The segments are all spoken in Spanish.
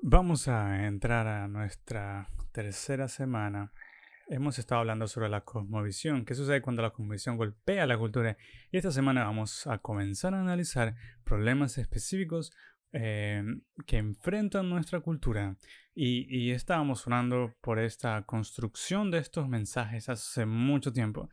Vamos a entrar a nuestra tercera semana. Hemos estado hablando sobre la cosmovisión. ¿Qué sucede cuando la cosmovisión golpea la cultura? Y esta semana vamos a comenzar a analizar problemas específicos eh, que enfrentan nuestra cultura. Y estábamos orando por esta construcción de estos mensajes hace mucho tiempo.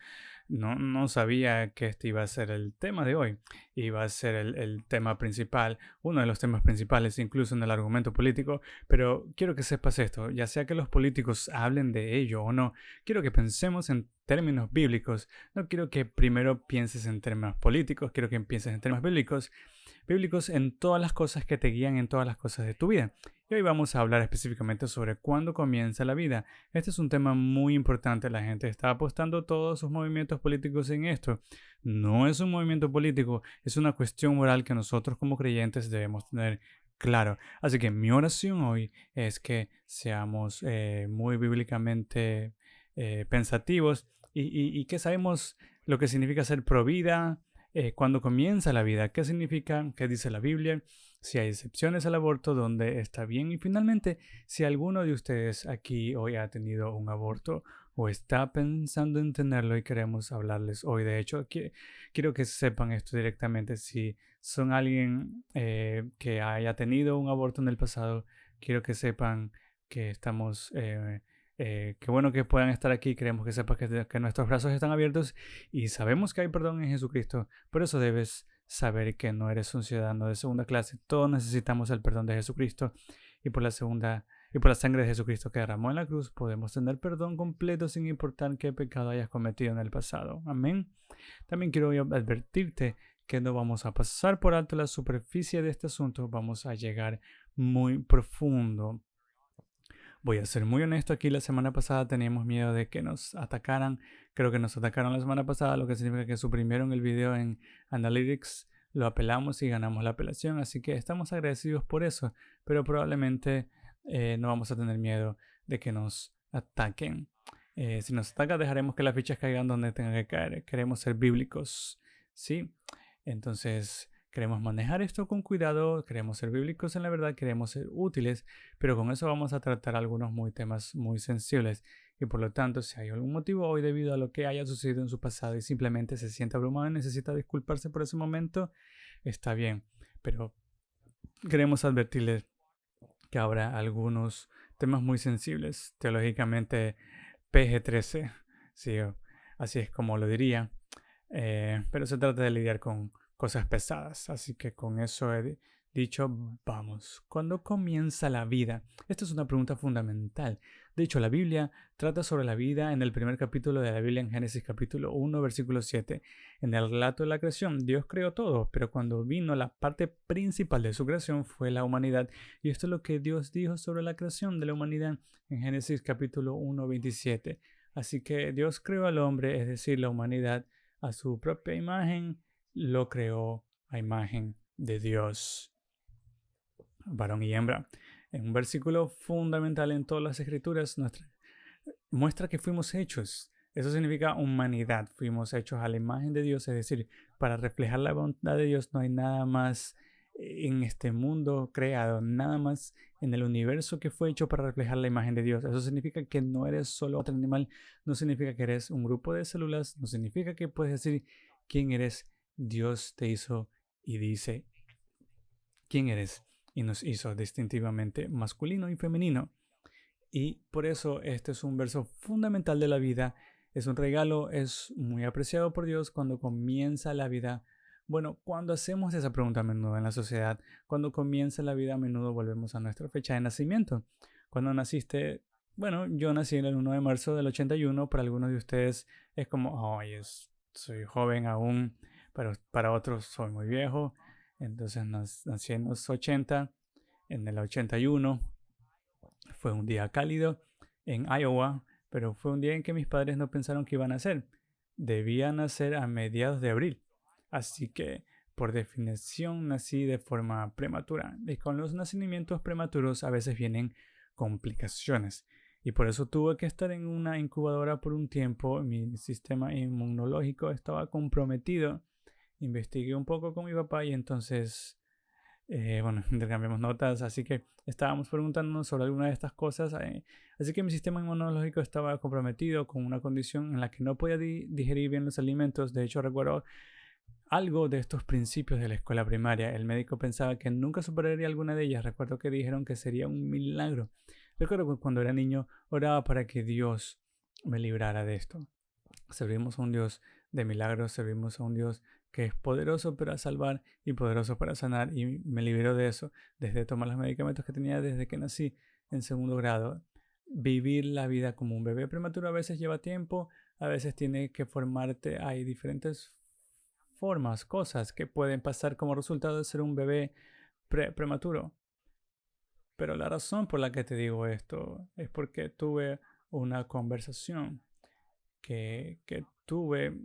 No sabía que este iba a ser el tema de hoy. Iba a ser el tema principal, uno de los temas principales, incluso en el argumento político. Pero quiero que sepas esto, ya sea que los políticos hablen de ello o no, quiero que pensemos en términos bíblicos. No quiero que primero pienses en términos políticos, quiero que pienses en términos bíblicos en todas las cosas que te guían en todas las cosas de tu vida. Y hoy vamos a hablar específicamente sobre cuándo comienza la vida. Este es un tema muy importante. La gente está apostando todos sus movimientos políticos en esto. No es un movimiento político, es una cuestión moral que nosotros como creyentes debemos tener claro. Así que mi oración hoy es que seamos muy bíblicamente pensativos y que sabemos lo que significa ser pro vida, cuando comienza la vida, qué significa, qué dice la Biblia, si hay excepciones al aborto, dónde está bien y finalmente, si alguno de ustedes aquí hoy ha tenido un aborto o está pensando en tenerlo y queremos hablarles hoy. De hecho, quiero que sepan esto directamente. Si son alguien que haya tenido un aborto en el pasado, quiero que sepan que estamos... qué bueno que puedan estar aquí. Queremos que sepas que nuestros brazos están abiertos y sabemos que hay perdón en Jesucristo. Por eso debes saber que no eres un ciudadano de segunda clase. Todos necesitamos el perdón de Jesucristo y por la sangre de Jesucristo que derramó en la cruz podemos tener perdón completo sin importar qué pecado hayas cometido en el pasado. Amén. También quiero advertirte que no vamos a pasar por alto la superficie de este asunto, vamos a llegar muy profundo. Voy a ser muy honesto aquí, la semana pasada teníamos miedo de que nos atacaran. Creo que nos atacaron la semana pasada, lo que significa que suprimieron el video en Analytics, lo apelamos y ganamos la apelación, así que estamos agradecidos por eso, pero probablemente no vamos a tener miedo de que nos ataquen. Si nos atacan, dejaremos que las fichas caigan donde tengan que caer. Queremos ser bíblicos, ¿sí? Entonces, queremos manejar esto con cuidado, queremos ser bíblicos en la verdad, queremos ser útiles, pero con eso vamos a tratar algunos temas muy sensibles. Y por lo tanto, si hay algún motivo hoy debido a lo que haya sucedido en su pasado y simplemente se siente abrumado y necesita disculparse por ese momento, está bien. Pero queremos advertirles que habrá algunos temas muy sensibles, teológicamente PG-13, sí, así es como lo diría. Pero se trata de lidiar con cosas pesadas. Así que con eso he dicho, vamos. ¿Cuándo comienza la vida? Esta es una pregunta fundamental. De hecho, la Biblia trata sobre la vida en el primer capítulo de la Biblia, en Génesis capítulo 1, versículo 7. En el relato de la creación, Dios creó todo, pero cuando vino la parte principal de su creación fue la humanidad. Y esto es lo que Dios dijo sobre la creación de la humanidad en Génesis capítulo 1, 27. Así que Dios creó al hombre, es decir, la humanidad, a su propia imagen, lo creó a imagen de Dios, varón y hembra. En un versículo fundamental en todas las escrituras muestra que fuimos hechos. Eso significa humanidad. Fuimos hechos a la imagen de Dios, es decir, para reflejar la bondad de Dios no hay nada más en este mundo creado, nada más en el universo que fue hecho para reflejar la imagen de Dios. Eso significa que no eres solo otro animal, no significa que eres un grupo de células, no significa que puedes decir quién eres. Dios te hizo y dice quién eres y nos hizo distintivamente masculino y femenino. Y por eso este es un verso fundamental de la vida. Es un regalo, es muy apreciado por Dios cuando comienza la vida. Bueno, cuando hacemos esa pregunta a menudo en la sociedad, cuando comienza la vida a menudo volvemos a nuestra fecha de nacimiento. Cuando naciste, bueno, yo nací el 1 de marzo del 81, para algunos de ustedes es como, ay, soy joven aún, pero para otros soy muy viejo. Entonces nací en los 80, en el 81. Fue un día cálido en Iowa, pero fue un día en que mis padres no pensaron que iba a nacer. Debía nacer a mediados de abril, así que por definición nací de forma prematura. Y con los nacimientos prematuros a veces vienen complicaciones. Y por eso tuve que estar en una incubadora por un tiempo. Mi sistema inmunológico estaba comprometido. Investigué un poco con mi papá y entonces Bueno, intercambiamos notas, así que estábamos preguntándonos sobre alguna de estas cosas. Así que mi sistema inmunológico estaba comprometido con una condición en la que no podía digerir bien los alimentos. De hecho, recuerdo algo de estos principios de la escuela primaria. El médico pensaba que nunca superaría alguna de ellas. Recuerdo que dijeron que sería un milagro. Recuerdo que cuando era niño oraba para que Dios me librara de esto. Servimos a un Dios de milagros, servimos a un Dios que es poderoso para salvar y poderoso para sanar, y me liberó de eso desde tomar los medicamentos que tenía desde que nací en segundo grado. Vivir la vida como un bebé prematuro a veces lleva tiempo, a veces tiene que formarte. Hay diferentes formas, cosas que pueden pasar como resultado de ser un bebé prematuro. Pero la razón por la que te digo esto es porque tuve una conversación que tuve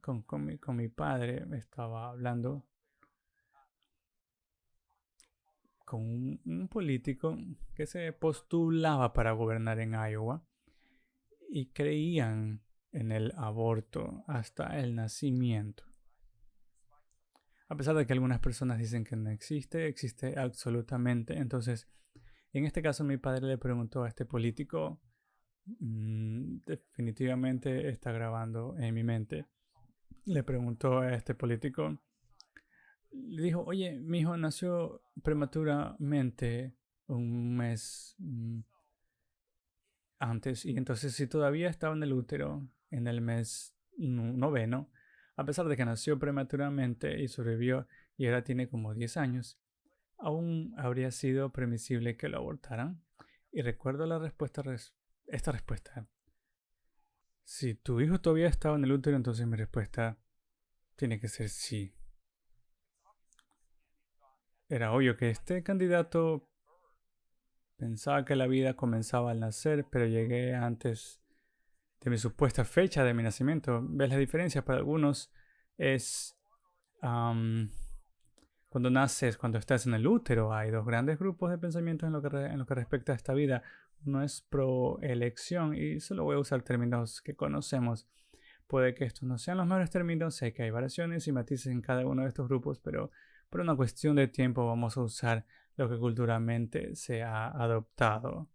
con mi padre. Estaba hablando con un político que se postulaba para gobernar en Iowa y creían en el aborto hasta el nacimiento. A pesar de que algunas personas dicen que no existe, existe absolutamente. Entonces, en este caso mi padre le preguntó a este político, definitivamente está grabando en mi mente, le preguntó a este político, le dijo, oye, mi hijo nació prematuramente un mes antes, y entonces si todavía estaba en el útero en el mes noveno, a pesar de que nació prematuramente y sobrevivió y ahora tiene como 10 años, aún habría sido permisible que lo abortaran. Y recuerdo esta respuesta. Si tu hijo todavía estaba en el útero, entonces mi respuesta tiene que ser sí. Era obvio que este candidato pensaba que la vida comenzaba al nacer, pero llegué antes de mi supuesta fecha de mi nacimiento. ¿Ves la diferencia? Para algunos es cuando naces, cuando estás en el útero. Hay dos grandes grupos de pensamientos en lo que respecta a esta vida. Uno es pro elección, y solo voy a usar términos que conocemos. Puede que estos no sean los mejores términos, sé que hay variaciones y matices en cada uno de estos grupos, pero por una cuestión de tiempo vamos a usar lo que culturalmente se ha adoptado.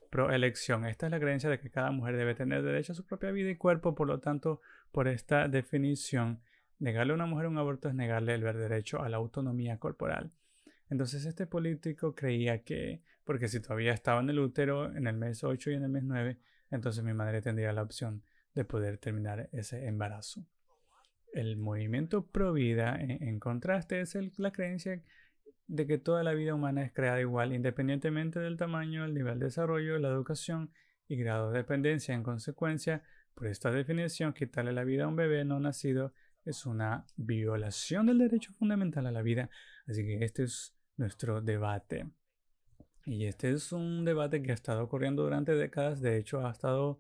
Proelección. Esta es la creencia de que cada mujer debe tener derecho a su propia vida y cuerpo. Por lo tanto, por esta definición, negarle a una mujer un aborto es negarle el derecho a la autonomía corporal. Entonces este político creía que, porque si todavía estaba en el útero en el mes 8 y en el mes 9, entonces mi madre tendría la opción de poder terminar ese embarazo. El movimiento pro vida, en contraste, es la creencia de que toda la vida humana es creada igual, independientemente del tamaño, el nivel de desarrollo, la educación y grado de dependencia. En consecuencia, por esta definición, quitarle la vida a un bebé no nacido es una violación del derecho fundamental a la vida. Así que este es nuestro debate. Y este es un debate que ha estado ocurriendo durante décadas. De hecho, ha estado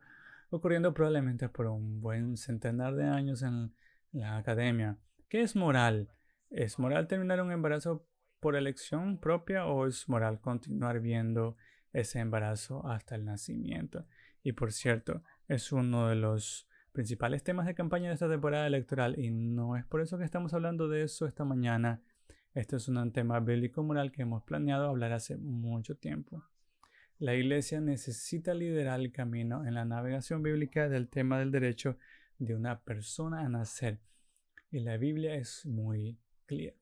ocurriendo probablemente por un buen centenar de años en la academia. ¿Qué es moral? ¿Es moral terminar un embarazo por elección propia o es moral continuar viendo ese embarazo hasta el nacimiento? Y por cierto, es uno de los principales temas de campaña de esta temporada electoral, y no es por eso que estamos hablando de eso esta mañana. Este es un tema bíblico-moral que hemos planeado hablar hace mucho tiempo. La Iglesia necesita liderar el camino en la navegación bíblica del tema del derecho de una persona a nacer. Y la Biblia es muy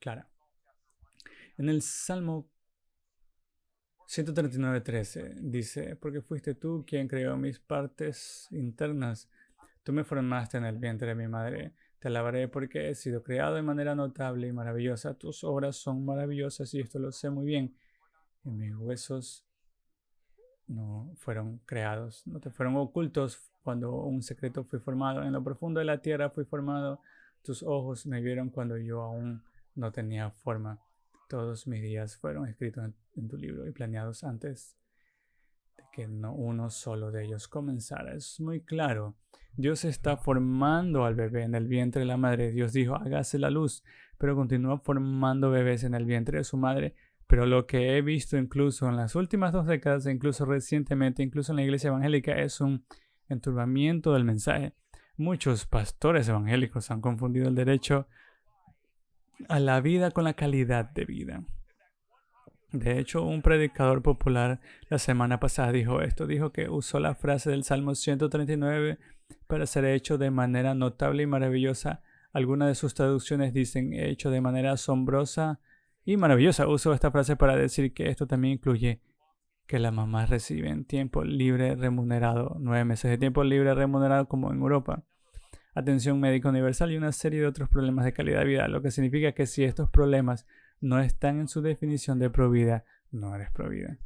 clara. En el Salmo 139:13 dice, porque fuiste tú quien creó mis partes internas. Tú me formaste en el vientre de mi madre. Te alabaré porque he sido creado de manera notable y maravillosa. Tus obras son maravillosas y esto lo sé muy bien. Y mis huesos no fueron creados, no te fueron ocultos cuando un secreto fui formado. En lo profundo de la tierra fui formado. Tus ojos me vieron cuando yo aún no tenía forma. Todos mis días fueron escritos en tu libro y planeados antes de que no uno solo de ellos comenzara. Es muy claro. Dios está formando al bebé en el vientre de la madre. Dios dijo, hágase la luz, pero continúa formando bebés en el vientre de su madre. Pero lo que he visto incluso en las últimas 2 décadas, incluso recientemente, incluso en la iglesia evangélica, es un enturbamiento del mensaje. Muchos pastores evangélicos han confundido el derecho a la vida con la calidad de vida. De hecho, un predicador popular la semana pasada dijo esto. Dijo que usó la frase del Salmo 139 para ser hecho de manera notable y maravillosa. Algunas de sus traducciones dicen hecho de manera asombrosa y maravillosa. Usó esta frase para decir que esto también incluye que las mamás reciben tiempo libre remunerado, 9 meses de tiempo libre remunerado como en Europa, atención médica universal y una serie de otros problemas de calidad de vida, lo que significa que si estos problemas no están en su definición de provida, no eres provida.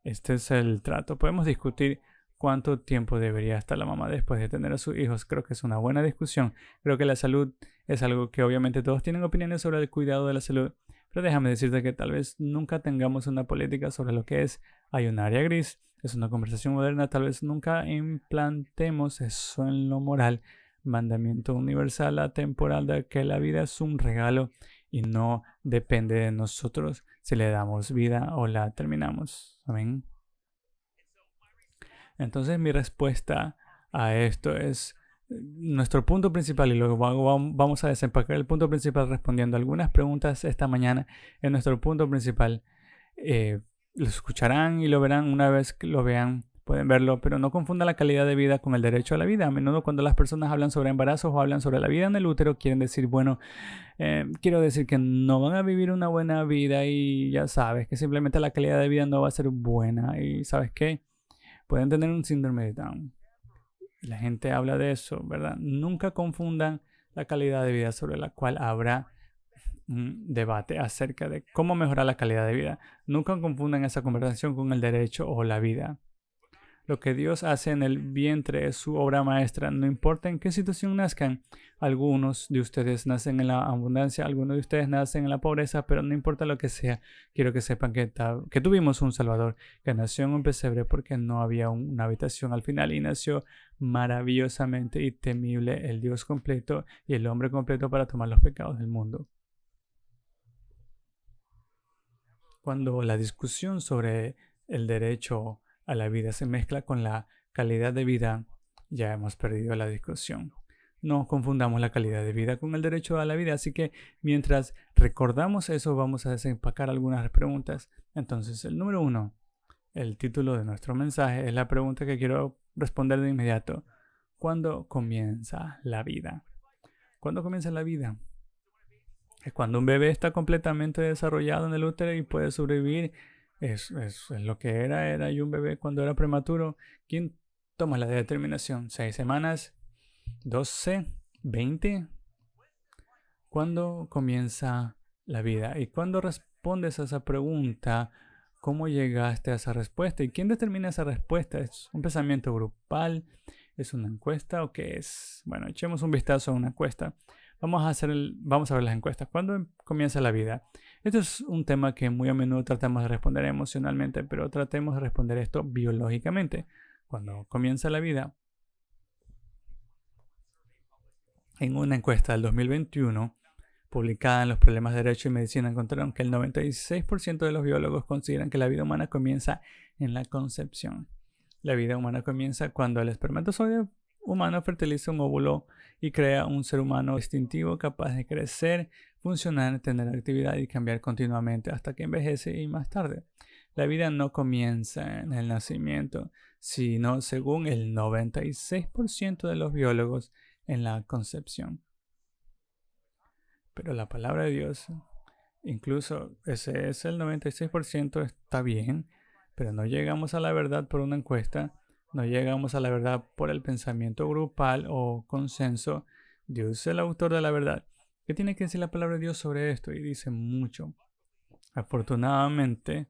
Este es el trato. Podemos discutir cuánto tiempo debería estar la mamá después de tener a sus hijos. Creo que es una buena discusión. Creo que la salud es algo que obviamente todos tienen opiniones sobre el cuidado de la salud, pero déjame decirte que tal vez nunca tengamos una política sobre lo que es. Hay un área gris. Es una conversación moderna. Tal vez nunca implantemos eso en lo moral. Mandamiento universal atemporal de que la vida es un regalo y no depende de nosotros si le damos vida o la terminamos. Amén. Entonces mi respuesta a esto es nuestro punto principal, y luego vamos a desempacar el punto principal respondiendo algunas preguntas esta mañana. En nuestro punto principal, lo escucharán y lo verán una vez que lo vean. Pueden verlo, pero no confundan la calidad de vida con el derecho a la vida. A menudo cuando las personas hablan sobre embarazos o hablan sobre la vida en el útero, quieren decir, bueno, quiero decir que no van a vivir una buena vida y ya sabes, que simplemente la calidad de vida no va a ser buena. Y ¿sabes qué? Pueden tener un síndrome de Down. La gente habla de eso, ¿verdad? Nunca confundan la calidad de vida sobre la cual habrá un debate acerca de cómo mejorar la calidad de vida. Nunca confundan esa conversación con el derecho o la vida. Lo que Dios hace en el vientre es su obra maestra. No importa en qué situación nazcan. Algunos de ustedes nacen en la abundancia, algunos de ustedes nacen en la pobreza, pero no importa lo que sea. Quiero que sepan que tuvimos un Salvador que nació en un pesebre porque no había una habitación al final y nació maravillosamente y temible el Dios completo y el hombre completo para tomar los pecados del mundo. Cuando la discusión sobre el derecho a la vida se mezcla con la calidad de vida, ya hemos perdido la discusión. No confundamos la calidad de vida con el derecho a la vida, así que mientras recordamos eso vamos a desempacar algunas preguntas. Entonces, el número 1, el título de nuestro mensaje, es la pregunta que quiero responder de inmediato. ¿Cuándo comienza la vida? ¿Cuándo comienza la vida? Es cuando un bebé está completamente desarrollado en el útero y puede sobrevivir. Es lo que era yo un bebé cuando era prematuro. ¿Quién toma la determinación? ¿6 semanas? ¿12? ¿20? ¿Cuándo comienza la vida? Y cuando respondes a esa pregunta, ¿cómo llegaste a esa respuesta? ¿Y quién determina esa respuesta? ¿Es un pensamiento grupal? ¿Es una encuesta o qué es? Bueno, echemos un vistazo a una encuesta. Vamos a ver las encuestas. ¿Cuándo comienza la vida? Esto es un tema que muy a menudo tratamos de responder emocionalmente, pero tratemos de responder esto biológicamente. ¿Cuándo comienza la vida? En una encuesta del 2021, publicada en los Problemas de Derecho y Medicina, encontraron que el 96% de los biólogos consideran que la vida humana comienza en la concepción. La vida humana comienza cuando el espermatozoide humano fertiliza un óvulo y crea un ser humano distintivo capaz de crecer, funcionar, tener actividad y cambiar continuamente hasta que envejece y más tarde. La vida no comienza en el nacimiento, sino, según el 96% de los biólogos, en la concepción. Pero la palabra de Dios, incluso ese es el 96%, está bien, pero no llegamos a la verdad por una encuesta. No llegamos a la verdad por el pensamiento grupal o consenso. Dios es el autor de la verdad. ¿Qué tiene que decir la palabra de Dios sobre esto? Y dice mucho. Afortunadamente,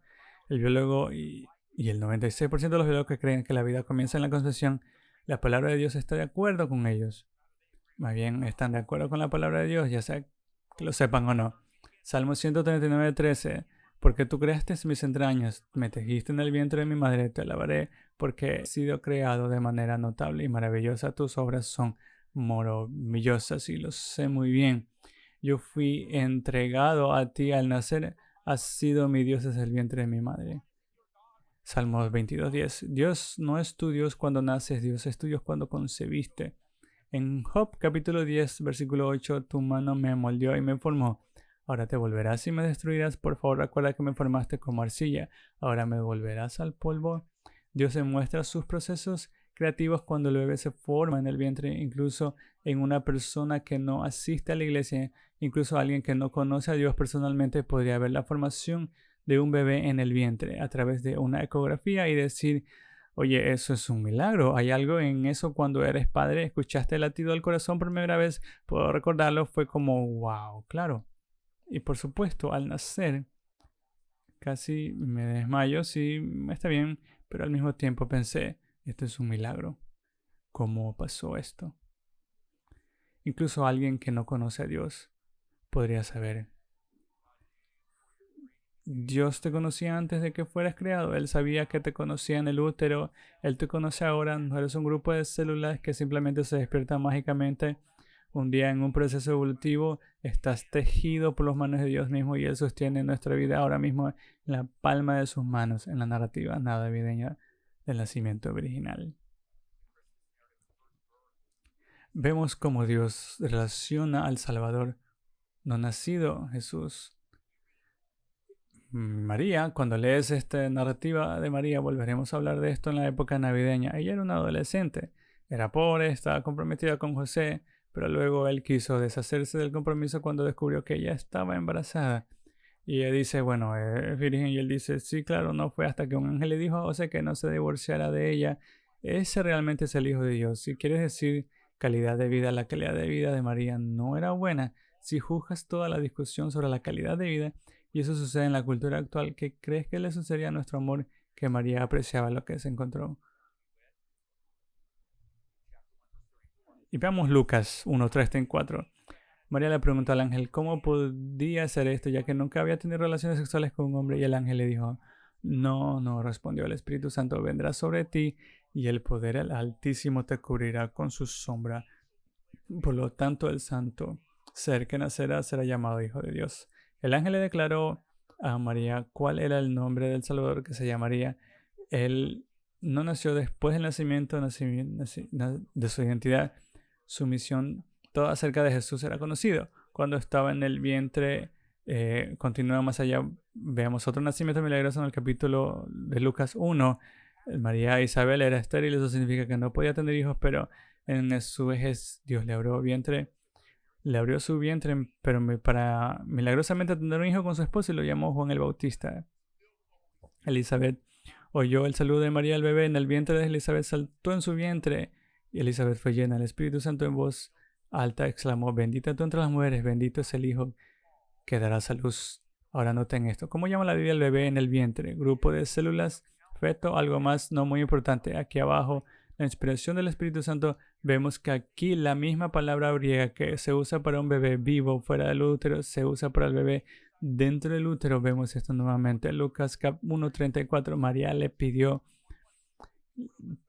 el biólogo y el 96% de los biólogos que creen que la vida comienza en la concepción, la palabra de Dios está de acuerdo con ellos. Más bien, están de acuerdo con la palabra de Dios, ya sea que lo sepan o no. Salmo 139:13. Porque tú creaste mis entrañas, me tejiste en el vientre de mi madre, te alabaré, porque he sido creado de manera notable y maravillosa. Tus obras son maravillosas y lo sé muy bien. Yo fui entregado a ti al nacer, has sido mi Dios desde el vientre de mi madre. Salmos 22:10. Dios no es tu Dios cuando naces, Dios es tu Dios cuando concebiste. En Job capítulo 10, versículo 8, tu mano me moldeó y me formó. Ahora te volverás y me destruirás. Por favor, recuerda que me formaste como arcilla. Ahora me volverás al polvo. Dios demuestra sus procesos creativos cuando el bebé se forma en el vientre, incluso en una persona que no asiste a la iglesia, incluso alguien que no conoce a Dios personalmente podría ver la formación de un bebé en el vientre a través de una ecografía y decir, oye, eso es un milagro. Hay algo en eso cuando eres padre, escuchaste el latido del corazón por primera vez, puedo recordarlo, fue como, wow, claro. Y por supuesto, al nacer, casi me desmayo, sí, está bien, pero al mismo tiempo pensé, esto es un milagro. ¿Cómo pasó esto? Incluso alguien que no conoce a Dios podría saber. Dios te conocía antes de que fueras creado. Él sabía que te conocía en el útero. Él te conoce ahora. No eres un grupo de células que simplemente se despierta mágicamente. Un día en un proceso evolutivo estás tejido por las manos de Dios mismo y Él sostiene nuestra vida ahora mismo en la palma de sus manos en la narrativa navideña del nacimiento original. Vemos cómo Dios relaciona al Salvador no nacido, Jesús. María, cuando lees esta narrativa de María, volveremos a hablar de esto en la época navideña. Ella era una adolescente, era pobre, estaba comprometida con José, pero luego él quiso deshacerse del compromiso cuando descubrió que ella estaba embarazada. Y ella dice, bueno, es virgen, y él dice, sí, claro, no fue hasta que un ángel le dijo a José que no se divorciara de ella. Ese realmente es el Hijo de Dios. Si quieres decir calidad de vida, la calidad de vida de María no era buena. Si juzgas toda la discusión sobre la calidad de vida, y eso sucede en la cultura actual, ¿qué crees que le sucedería a nuestro amor que María apreciaba lo que se encontró? Y veamos Lucas 1, 3, 4. María le preguntó al ángel, ¿cómo podía hacer esto ya que nunca había tenido relaciones sexuales con un hombre? Y el ángel le dijo, no, no, respondió, el Espíritu Santo vendrá sobre ti y el poder del Altísimo te cubrirá con su sombra. Por lo tanto, el santo ser que nacerá será llamado Hijo de Dios. El ángel le declaró a María cuál era el nombre del Salvador que se llamaría. Él no nació después del nacimiento de su identidad. Su misión, todo acerca de Jesús era conocido. Cuando estaba en el vientre, continúa más allá. Veamos otro nacimiento milagroso en el capítulo de Lucas 1. María Isabel era estéril, eso significa que no podía tener hijos, pero en su vejez Dios le abrió su vientre, pero para milagrosamente tener un hijo con su esposo y lo llamó Juan el Bautista. Elizabeth oyó el saludo de María al bebé en el vientre de Elizabeth, saltó en su vientre y Elizabeth fue llena del Espíritu Santo. En voz alta exclamó, bendita tú entre las mujeres, bendito es el hijo que darás a luz. Ahora noten esto. ¿Cómo llama la Biblia al bebé en el vientre? Grupo de células, feto, algo más no muy importante. Aquí abajo, la inspiración del Espíritu Santo, vemos que aquí la misma palabra griega que se usa para un bebé vivo fuera del útero, se usa para el bebé dentro del útero. Vemos esto nuevamente. Lucas 1:34, María le pidió,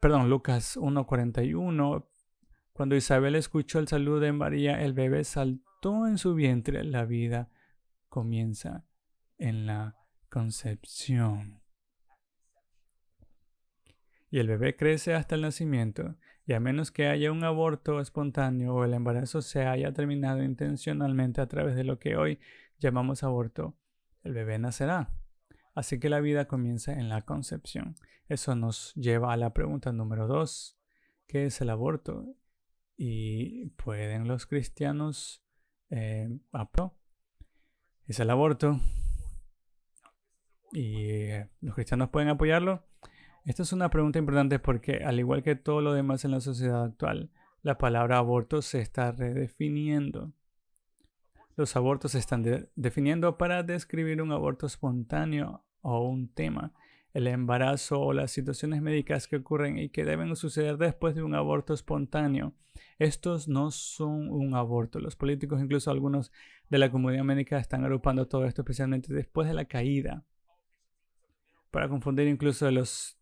Lucas 1:41, cuando Isabel escuchó el saludo de María, el bebé saltó en su vientre. La vida comienza en la concepción. Y el bebé crece hasta el nacimiento, y a menos que haya un aborto espontáneo o el embarazo se haya terminado intencionalmente a través de lo que hoy llamamos aborto, el bebé nacerá. Así que la vida comienza en la concepción. Eso nos lleva a la pregunta número 2. ¿Qué es el aborto? ¿Y pueden los cristianos es el aborto? ¿Y los cristianos pueden apoyarlo? Esta es una pregunta importante porque, al igual que todo lo demás en la sociedad actual, la palabra aborto se está redefiniendo. Los abortos se están definiendo para describir un aborto espontáneo o un tema, el embarazo o las situaciones médicas que ocurren y que deben suceder después de un aborto espontáneo. Estos no son un aborto. Los políticos, incluso algunos de la comunidad médica, están agrupando todo esto especialmente después de la caída, para confundir incluso a los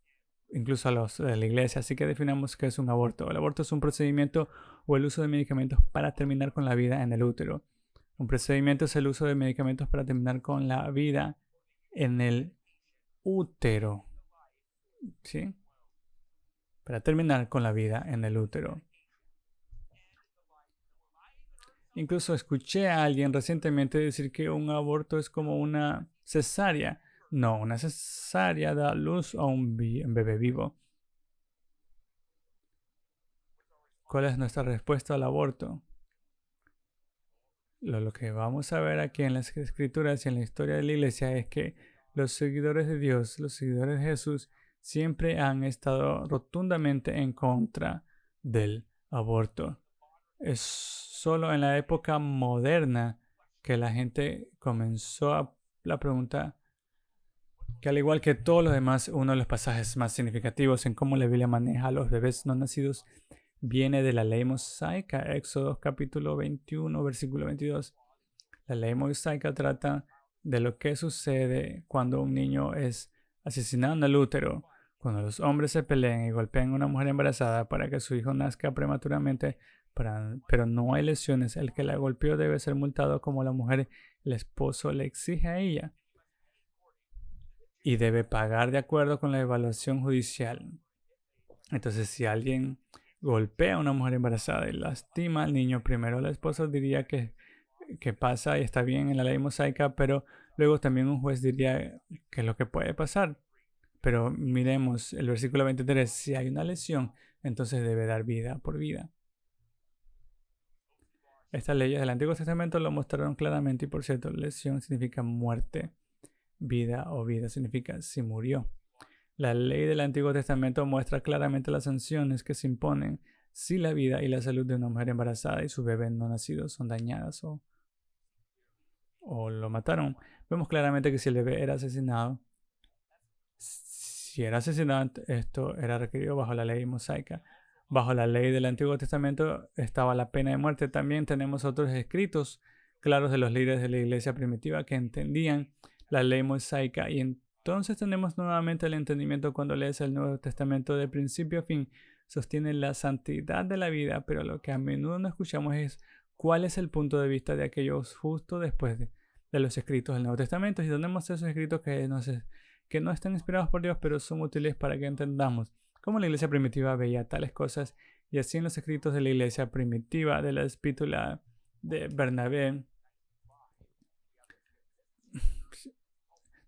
de la iglesia. Así que definamos qué es un aborto. El aborto es un procedimiento o el uso de medicamentos para terminar con la vida en el útero. Un procedimiento es el uso de medicamentos para terminar con la vida en el útero. ¿Sí? Para terminar con la vida en el útero. Incluso escuché a alguien recientemente decir que un aborto es como una cesárea. No, una cesárea da luz a un bebé vivo. ¿Cuál es nuestra respuesta al aborto? Lo que vamos a ver aquí en las escrituras y en la historia de la iglesia es que los seguidores de Dios, los seguidores de Jesús, siempre han estado rotundamente en contra del aborto. Es solo en la época moderna que la gente comenzó a la pregunta que, al igual que todos los demás, uno de los pasajes más significativos en cómo la Biblia maneja a los bebés no nacidos viene de la ley mosaica, Éxodo capítulo 21, versículo 22. La ley mosaica trata de lo que sucede cuando un niño es asesinado en el útero, cuando los hombres se pelean y golpean a una mujer embarazada para que su hijo nazca prematuramente, pero no hay lesiones. El que la golpeó debe ser multado como la mujer, el esposo le exige a ella, y debe pagar de acuerdo con la evaluación judicial. Entonces, si alguien golpea a una mujer embarazada y lastima al niño, primero la esposa diría que pasa y está bien en la ley mosaica, pero luego también un juez diría que es lo que puede pasar. Pero miremos el versículo 23, si hay una lesión, entonces debe dar vida por vida. Estas leyes del Antiguo Testamento lo mostraron claramente, y por cierto, lesión significa muerte, vida o vida significa si murió. La ley del Antiguo Testamento muestra claramente las sanciones que se imponen si la vida y la salud de una mujer embarazada y su bebé no nacido son dañadas o lo mataron. Vemos claramente que si el bebé era asesinado, esto era requerido bajo la ley mosaica. Bajo la ley del Antiguo Testamento estaba la pena de muerte. También tenemos otros escritos claros de los líderes de la iglesia primitiva que entendían la ley mosaica, y entonces tenemos nuevamente el entendimiento cuando lees el Nuevo Testamento de principio a fin. Sostiene la santidad de la vida, pero lo que a menudo no escuchamos es cuál es el punto de vista de aquellos justo después de los escritos del Nuevo Testamento. Y tenemos esos escritos que no están inspirados por Dios, pero son útiles para que entendamos cómo la iglesia primitiva veía tales cosas. Y así en los escritos de la iglesia primitiva de la epístola de Bernabé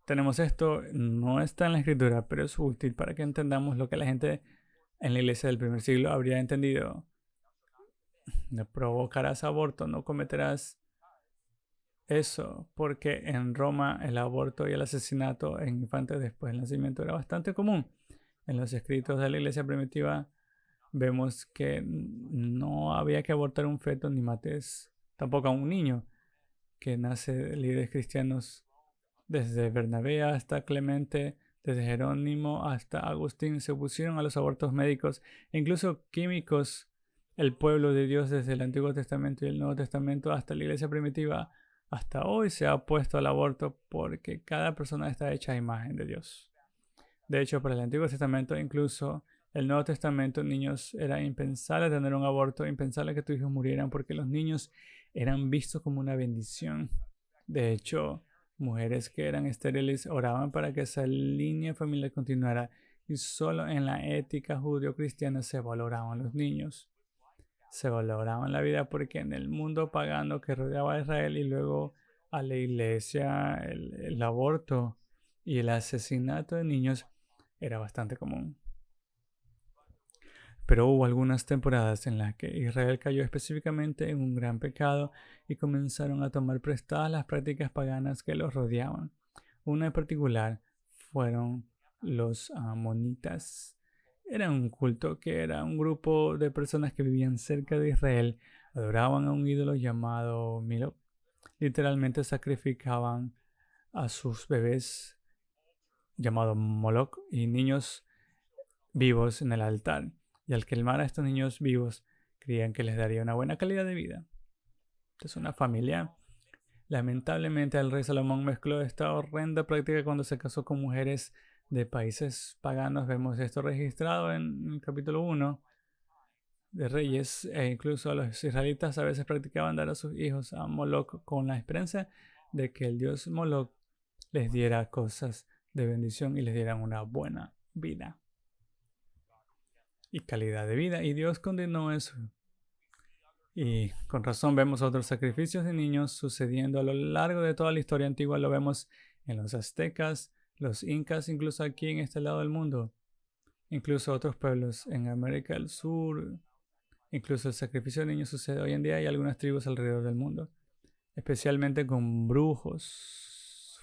tenemos esto. No está en la escritura, pero es útil para que entendamos lo que la gente en la iglesia del primer siglo habría entendido. No provocarás aborto, no cometerás eso, porque en Roma el aborto y el asesinato en infantes después del nacimiento era bastante común. En los escritos de la iglesia primitiva vemos que no había que abortar un feto ni mates tampoco a un niño que nace de líderes cristianos. Desde Bernabé hasta Clemente, desde Jerónimo hasta Agustín, se opusieron a los abortos médicos e incluso químicos. El pueblo de Dios desde el Antiguo Testamento y el Nuevo Testamento hasta la iglesia primitiva hasta hoy se ha opuesto al aborto porque cada persona está hecha a imagen de Dios. De hecho, para el Antiguo Testamento, incluso el Nuevo Testamento, niños, era impensable tener un aborto, impensable que tus hijos murieran porque los niños eran vistos como una bendición. De hecho, mujeres que eran estériles oraban para que esa línea familiar continuara, y solo en la ética judío-cristiana se valoraban los niños. Se valoraban la vida porque en el mundo pagano que rodeaba a Israel y luego a la iglesia, el aborto y el asesinato de niños era bastante común. Pero hubo algunas temporadas en las que Israel cayó específicamente en un gran pecado y comenzaron a tomar prestadas las prácticas paganas que los rodeaban. Una en particular fueron los amonitas. Era un culto que era un grupo de personas que vivían cerca de Israel, adoraban a un ídolo llamado Milo. Literalmente sacrificaban a sus bebés llamado Moloch y niños vivos en el altar. Y al quemar a estos niños vivos, creían que les daría una buena calidad de vida. Es una familia. Lamentablemente, el rey Salomón mezcló esta horrenda práctica cuando se casó con mujeres de países paganos. Vemos esto registrado en el capítulo 1 de Reyes. E incluso los israelitas a veces practicaban dar a sus hijos a Moloch con la esperanza de que el dios Moloch les diera cosas de bendición y les diera una buena vida y calidad de vida. Y Dios condenó eso. Y con razón vemos otros sacrificios de niños sucediendo a lo largo de toda la historia antigua. Lo vemos en los aztecas, los incas, incluso aquí en este lado del mundo. Incluso otros pueblos en América del Sur. Incluso el sacrificio de niños sucede hoy en día y algunas tribus alrededor del mundo, especialmente con brujos.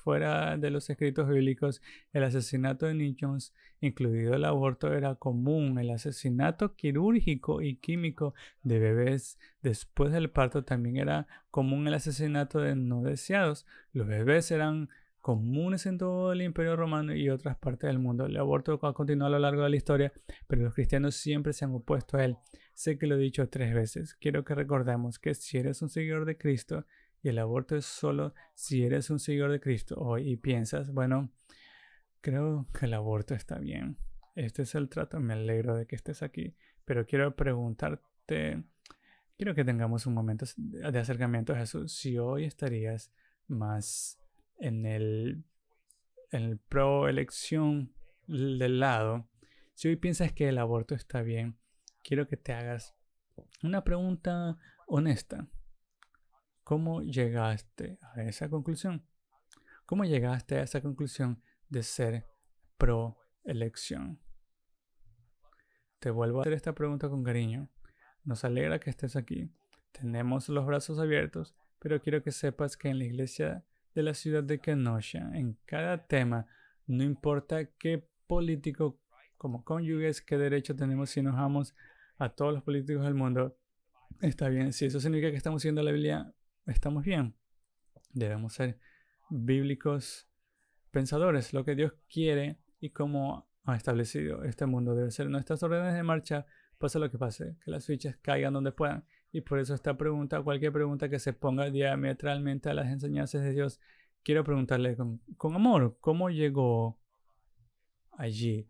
Fuera de los escritos bíblicos, el asesinato de niños, incluido el aborto, era común. El asesinato quirúrgico y químico de bebés después del parto también era común. El asesinato de no deseados. Los bebés eran comunes en todo el Imperio Romano y otras partes del mundo. El aborto ha continuado a lo largo de la historia, pero los cristianos siempre se han opuesto a él. Sé que lo he dicho 3 veces. Quiero que recordemos que si eres un seguidor de Cristo, y el aborto es solo si eres un seguidor de Cristo hoy y piensas, bueno, creo que el aborto está bien. Este es el trato, me alegro de que estés aquí, pero quiero preguntarte, quiero que tengamos un momento de acercamiento a Jesús. Si hoy estarías más en el pro elección del lado, si hoy piensas que el aborto está bien, quiero que te hagas una pregunta honesta. ¿Cómo llegaste a esa conclusión? ¿Cómo llegaste a esa conclusión de ser pro elección? Te vuelvo a hacer esta pregunta con cariño. Nos alegra que estés aquí. Tenemos los brazos abiertos, pero quiero que sepas que en la iglesia de la ciudad de Kenosha, en cada tema, no importa qué político, como cónyuges, qué derecho tenemos si enojamos a todos los políticos del mundo, está bien. Si eso significa que estamos siguiendo la Biblia, estamos bien. Debemos ser bíblicos pensadores. Lo que Dios quiere y cómo ha establecido este mundo debe ser nuestras órdenes de marcha, pase lo que pase, que las fichas caigan donde puedan. Y por eso esta pregunta, cualquier pregunta que se ponga diametralmente a las enseñanzas de Dios, quiero preguntarle con amor, ¿cómo llegó allí?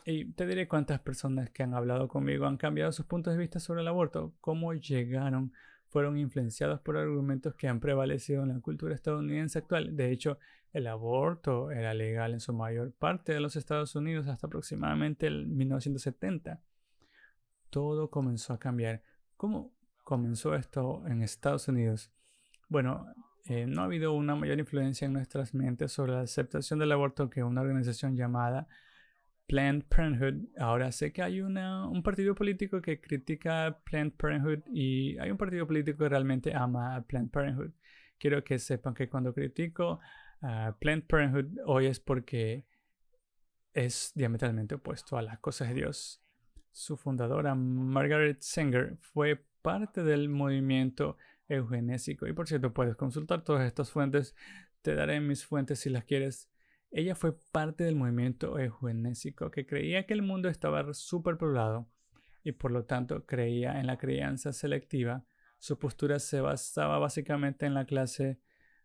Y te diré cuántas personas que han hablado conmigo han cambiado sus puntos de vista sobre el aborto, cómo llegaron, fueron influenciados por argumentos que han prevalecido en la cultura estadounidense actual. De hecho, el aborto era legal en su mayor parte de los Estados Unidos hasta aproximadamente el 1970. Todo comenzó a cambiar. ¿Cómo comenzó esto en Estados Unidos? Bueno, no ha habido una mayor influencia en nuestras mentes sobre la aceptación del aborto que una organización llamada Planned Parenthood. Ahora sé que hay un partido político que critica Planned Parenthood y hay un partido político que realmente ama a Planned Parenthood. Quiero que sepan que cuando critico a Planned Parenthood hoy es porque es diametralmente opuesto a las cosas de Dios. Su fundadora, Margaret Sanger, fue parte del movimiento eugenésico. Y por cierto, puedes consultar todas estas fuentes. Te daré mis fuentes si las quieres. Ella fue parte del movimiento eugenésico que creía que el mundo estaba superpoblado y por lo tanto creía en la crianza selectiva. Su postura se basaba básicamente en la clase.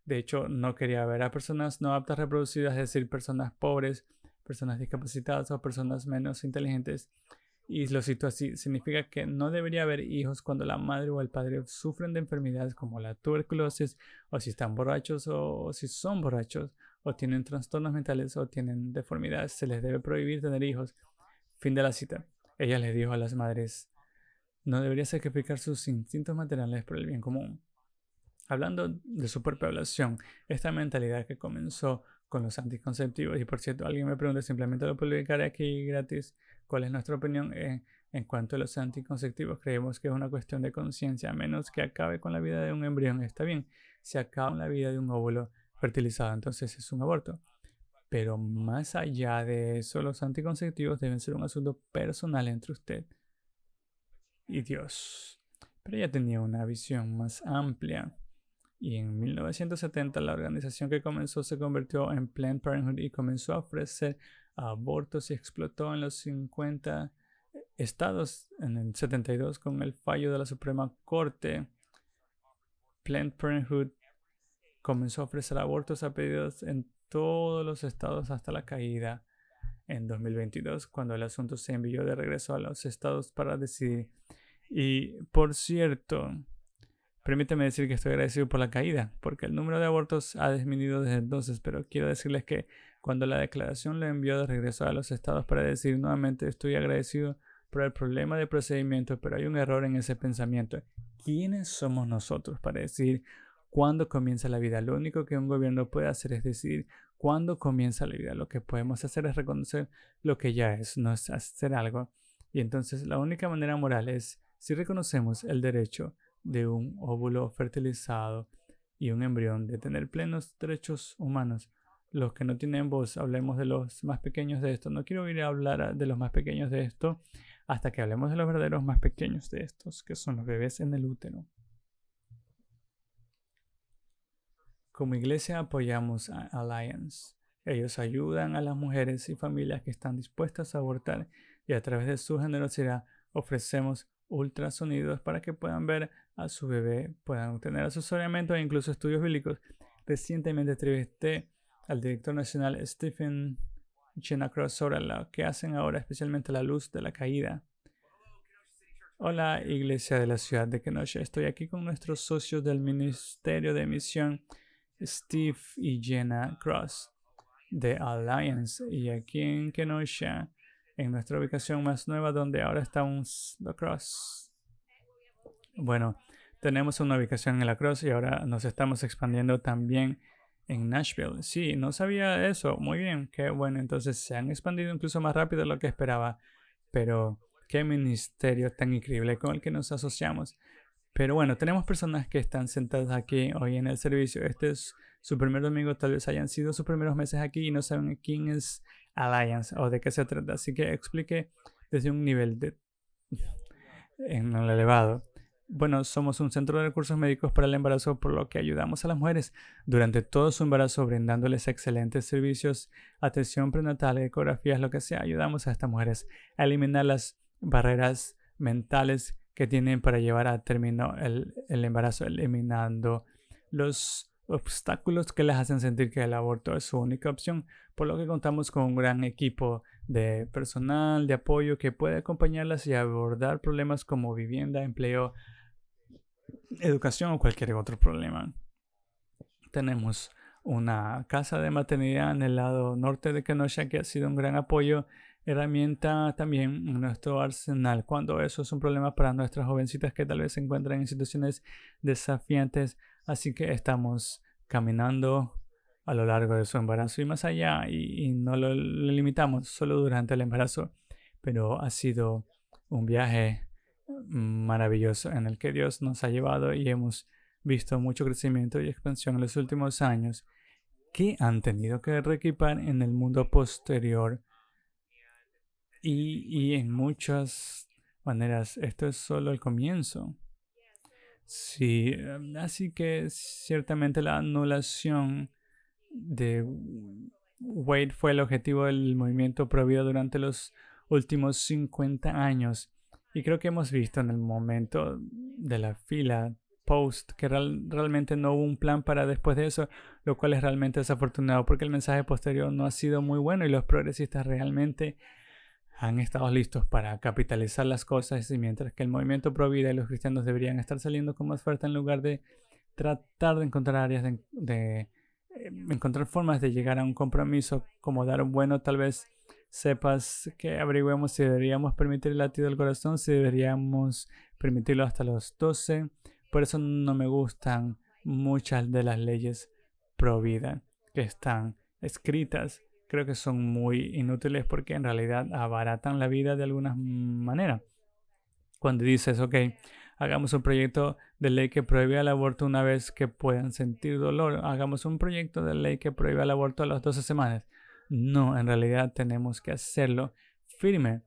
De hecho, no quería ver a personas no aptas reproducidas, es decir, personas pobres, personas discapacitadas o personas menos inteligentes. Y lo cito así, significa que no debería haber hijos cuando la madre o el padre sufren de enfermedades como la tuberculosis, o si están borrachos o si son borrachos, o tienen trastornos mentales o tienen deformidades. Se les debe prohibir tener hijos. Fin de la cita. Ella les dijo a las madres, no debería sacrificar sus instintos materiales por el bien común. Hablando de superpoblación, esta mentalidad que comenzó con los anticonceptivos, y por cierto, alguien me pregunta, simplemente lo publicaré aquí gratis, ¿cuál es nuestra opinión en cuanto a los anticonceptivos? Creemos que es una cuestión de conciencia, a menos que acabe con la vida de un embrión, está bien. Si acaba con la vida de un óvulo fertilizado, entonces es un aborto. Pero más allá de eso, los anticonceptivos deben ser un asunto personal entre usted y Dios. Pero ella tenía una visión más amplia. Y en 1970 la organización que comenzó se convirtió en Planned Parenthood y comenzó a ofrecer abortos y explotó en los 50 estados. En el 72 con el fallo de la Suprema Corte, Planned Parenthood comenzó a ofrecer abortos a pedidos en todos los estados hasta la caída en 2022, cuando el asunto se envió de regreso a los estados para decidir. Y por cierto, permíteme decir que estoy agradecido por la caída, porque el número de abortos ha disminuido desde entonces, pero quiero decirles que cuando la declaración lo envió de regreso a los estados para decir nuevamente estoy agradecido, por el problema de procedimiento, pero hay un error en ese pensamiento. ¿Quiénes somos nosotros para decir cuándo comienza la vida? Lo único que un gobierno puede hacer es decidir cuándo comienza la vida. Lo que podemos hacer es reconocer lo que ya es, no es hacer algo. Y entonces la única manera moral es si reconocemos el derecho de un óvulo fertilizado y un embrión de tener plenos derechos humanos. Los que no tienen voz, hablemos de los más pequeños de esto. No quiero ir a hablar de los más pequeños de esto hasta que hablemos de los verdaderos más pequeños de estos, que son los bebés en el útero. Como iglesia apoyamos a Alliance. Ellos ayudan a las mujeres y familias que están dispuestas a abortar y a través de su generosidad ofrecemos ultrasonidos para que puedan ver a su bebé, puedan obtener asesoramiento e incluso estudios bíblicos. Recientemente entrevisté al director nacional Stephen Chenacross sobre lo que hacen ahora, especialmente la luz de la caída. Hola, iglesia de la ciudad de Kenosha. Estoy aquí con nuestros socios del Ministerio de Misión, Steve y Jenna Cross de Alliance, y aquí en Kenosha, en nuestra ubicación más nueva donde ahora está un La Crosse. Bueno, tenemos una ubicación en La Crosse y ahora nos estamos expandiendo también en Nashville. Sí, no sabía eso. Muy bien, qué bueno. Entonces se han expandido incluso más rápido de lo que esperaba. Pero qué ministerio tan increíble con el que nos asociamos. Pero bueno, tenemos personas que están sentadas aquí hoy en el servicio. Este es su primer domingo, tal vez hayan sido sus primeros meses aquí y no saben quién es Alliance o de qué se trata. Así que explique desde un nivel en el elevado. Bueno, somos un centro de recursos médicos para el embarazo, por lo que ayudamos a las mujeres durante todo su embarazo, brindándoles excelentes servicios, atención prenatal, ecografías, lo que sea. Ayudamos a estas mujeres a eliminar las barreras mentales que tienen para llevar a término el embarazo, eliminando los obstáculos que les hacen sentir que el aborto es su única opción, por lo que contamos con un gran equipo de personal de apoyo que puede acompañarlas y abordar problemas como vivienda, empleo, educación o cualquier otro problema. Tenemos una casa de maternidad en el lado norte de Kenosha que ha sido un gran apoyo, herramienta también en nuestro arsenal cuando eso es un problema para nuestras jovencitas que tal vez se encuentran en situaciones desafiantes. Así que estamos caminando a lo largo de su embarazo y más allá y no lo limitamos solo durante el embarazo, pero ha sido un viaje maravilloso en el que Dios nos ha llevado y hemos visto mucho crecimiento y expansión en los últimos años que han tenido que reequipar en el mundo posterior y en muchas maneras esto es solo el comienzo. Sí, así que ciertamente la anulación de Wade fue el objetivo del movimiento pro vida durante los últimos 50 años. Y creo que hemos visto en el momento de la fila post que realmente no hubo un plan para después de eso, lo cual es realmente desafortunado porque el mensaje posterior no ha sido muy bueno y los progresistas realmente han estado listos para capitalizar las cosas, y mientras que el movimiento pro vida y los cristianos deberían estar saliendo con más fuerza en lugar de tratar de encontrar áreas de encontrar formas de llegar a un compromiso como dar un bueno, tal vez sepas que averigüemos si deberíamos permitir el latido del corazón, si deberíamos permitirlo hasta los 12. Por eso no me gustan muchas de las leyes pro vida que están escritas. Creo que son muy inútiles porque en realidad abaratan la vida de alguna manera. Cuando dices, ok, hagamos un proyecto de ley que prohíbe el aborto una vez que puedan sentir dolor. Hagamos un proyecto de ley que prohíbe el aborto a las 12 semanas. No, en realidad tenemos que hacerlo firme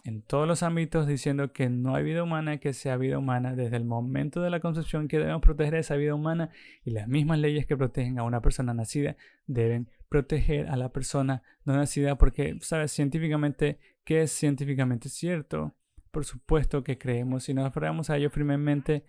en todos los ámbitos, diciendo que no hay vida humana que sea vida humana desde el momento de la concepción, que debemos proteger esa vida humana, y las mismas leyes que protegen a una persona nacida deben proteger a la persona no nacida, porque sabes científicamente que es científicamente cierto. Por supuesto que creemos y nos aferramos a ello firmemente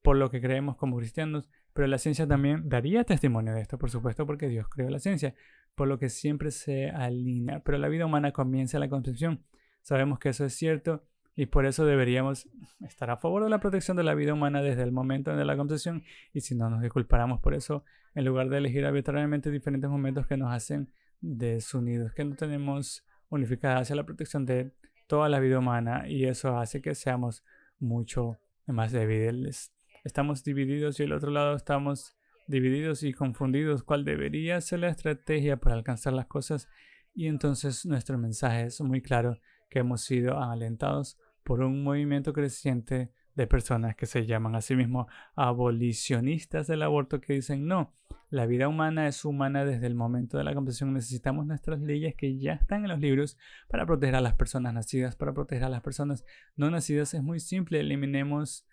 por lo que creemos como cristianos, pero la ciencia también daría testimonio de esto, por supuesto, porque Dios creó la ciencia, por lo que siempre se alinea. Pero la vida humana comienza en la concepción. Sabemos que eso es cierto y por eso deberíamos estar a favor de la protección de la vida humana desde el momento de la concepción, y si no nos disculpáramos por eso, en lugar de elegir arbitrariamente diferentes momentos que nos hacen desunidos, que no tenemos unificada hacia la protección de toda la vida humana y eso hace que seamos mucho más débiles. Estamos divididos y el otro lado estamos divididos y confundidos cuál debería ser la estrategia para alcanzar las cosas, y entonces nuestro mensaje es muy claro, que hemos sido alentados por un movimiento creciente de personas que se llaman a sí mismos abolicionistas del aborto, que dicen no, la vida humana es humana desde el momento de la concepción. Necesitamos nuestras leyes que ya están en los libros para proteger a las personas nacidas, para proteger a las personas no nacidas. Es muy simple, eliminemos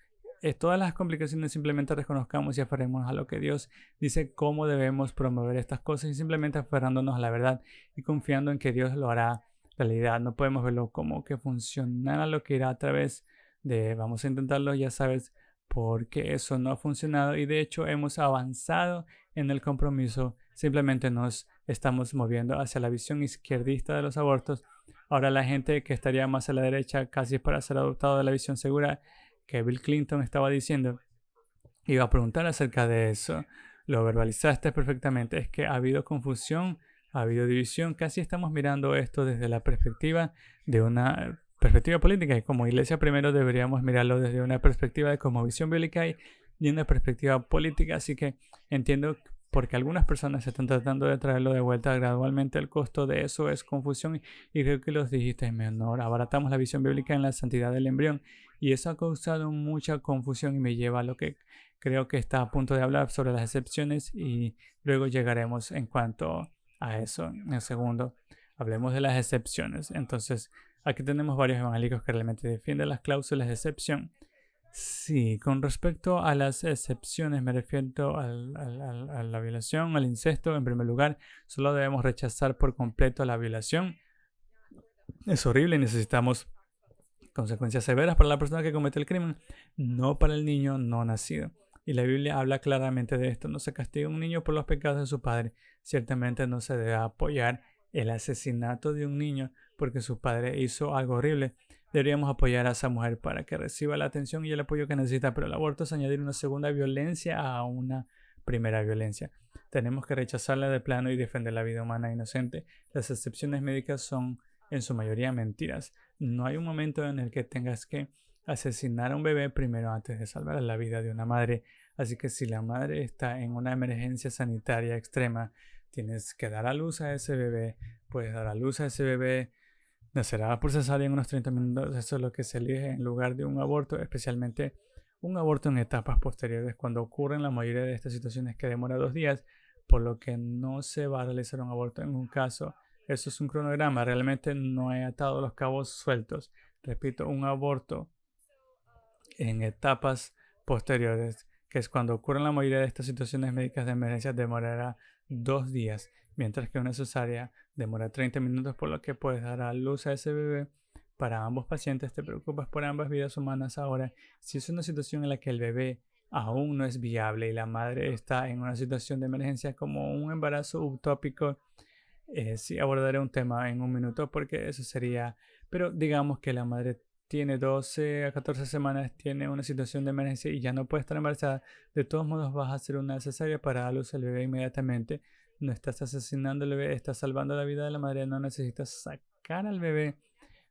todas las complicaciones, simplemente reconozcamos y aferremos a lo que Dios dice cómo debemos promover estas cosas, y simplemente aferrándonos a la verdad y confiando en que Dios lo hará realidad. No podemos verlo como que funcionará, lo que irá a través de vamos a intentarlo, ya sabes, porque eso no ha funcionado y de hecho hemos avanzado en el compromiso. Simplemente nos estamos moviendo hacia la visión izquierdista de los abortos. Ahora la gente que estaría más a la derecha casi para ser adoptado de la visión segura que Bill Clinton estaba diciendo, iba a preguntar acerca de eso. Lo verbalizaste perfectamente. Es que ha habido confusión, ha habido división. Casi estamos mirando esto desde la perspectiva de una perspectiva política, y como iglesia primero deberíamos mirarlo desde una perspectiva de cosmovisión bíblica y una perspectiva política. Así que entiendo porque algunas personas están tratando de traerlo de vuelta gradualmente. El costo de eso es confusión, y creo que los dijiste menor. Abaratamos la visión bíblica en la santidad del embrión y eso ha causado mucha confusión, y me lleva a lo que creo que está a punto de hablar sobre las excepciones, y luego llegaremos en cuanto a eso. En el segundo, hablemos de las excepciones. Entonces, aquí tenemos varios evangélicos que realmente defienden las cláusulas de excepción. Sí, con respecto a las excepciones me refiero a la violación, al incesto. En primer lugar, solo debemos rechazar por completo la violación. Es horrible y necesitamos consecuencias severas para la persona que comete el crimen, no para el niño no nacido. Y la Biblia habla claramente de esto. No se castiga a un niño por los pecados de su padre. Ciertamente no se debe apoyar el asesinato de un niño porque su padre hizo algo horrible. Deberíamos apoyar a esa mujer para que reciba la atención y el apoyo que necesita, pero el aborto es añadir una segunda violencia a una primera violencia. Tenemos que rechazarla de plano y defender la vida humana inocente. Las excepciones médicas son en su mayoría mentiras. No hay un momento en el que tengas que asesinar a un bebé primero antes de salvar la vida de una madre. Así que si la madre está en una emergencia sanitaria extrema, tienes que dar a luz a ese bebé. Puedes dar a luz a ese bebé. Nacerá por cesárea en unos 30 minutos. Eso es lo que se elige en lugar de un aborto, especialmente un aborto en etapas posteriores, cuando ocurren la mayoría de estas situaciones que demora 2 días, por lo que no se va a realizar un aborto en un caso. Eso es un cronograma, realmente no he atado los cabos sueltos. Repito, un aborto en etapas posteriores, que es cuando ocurren la mayoría de estas situaciones médicas de emergencia, demorará 2 días, mientras que una cesárea demora 30 minutos, por lo que puedes dar a luz a ese bebé. Para ambos pacientes te preocupas por ambas vidas humanas. Ahora, si es una situación en la que el bebé aún no es viable y la madre está en una situación de emergencia como un embarazo utópico, sí abordaré un tema en un minuto porque eso sería, pero digamos que la madre tiene 12 a 14 semanas, tiene una situación de emergencia y ya no puede estar embarazada. De todos modos vas a hacer una cesárea para dar a luz al bebé inmediatamente. No estás asesinando al bebé, estás salvando la vida de la madre. No necesitas sacar al bebé,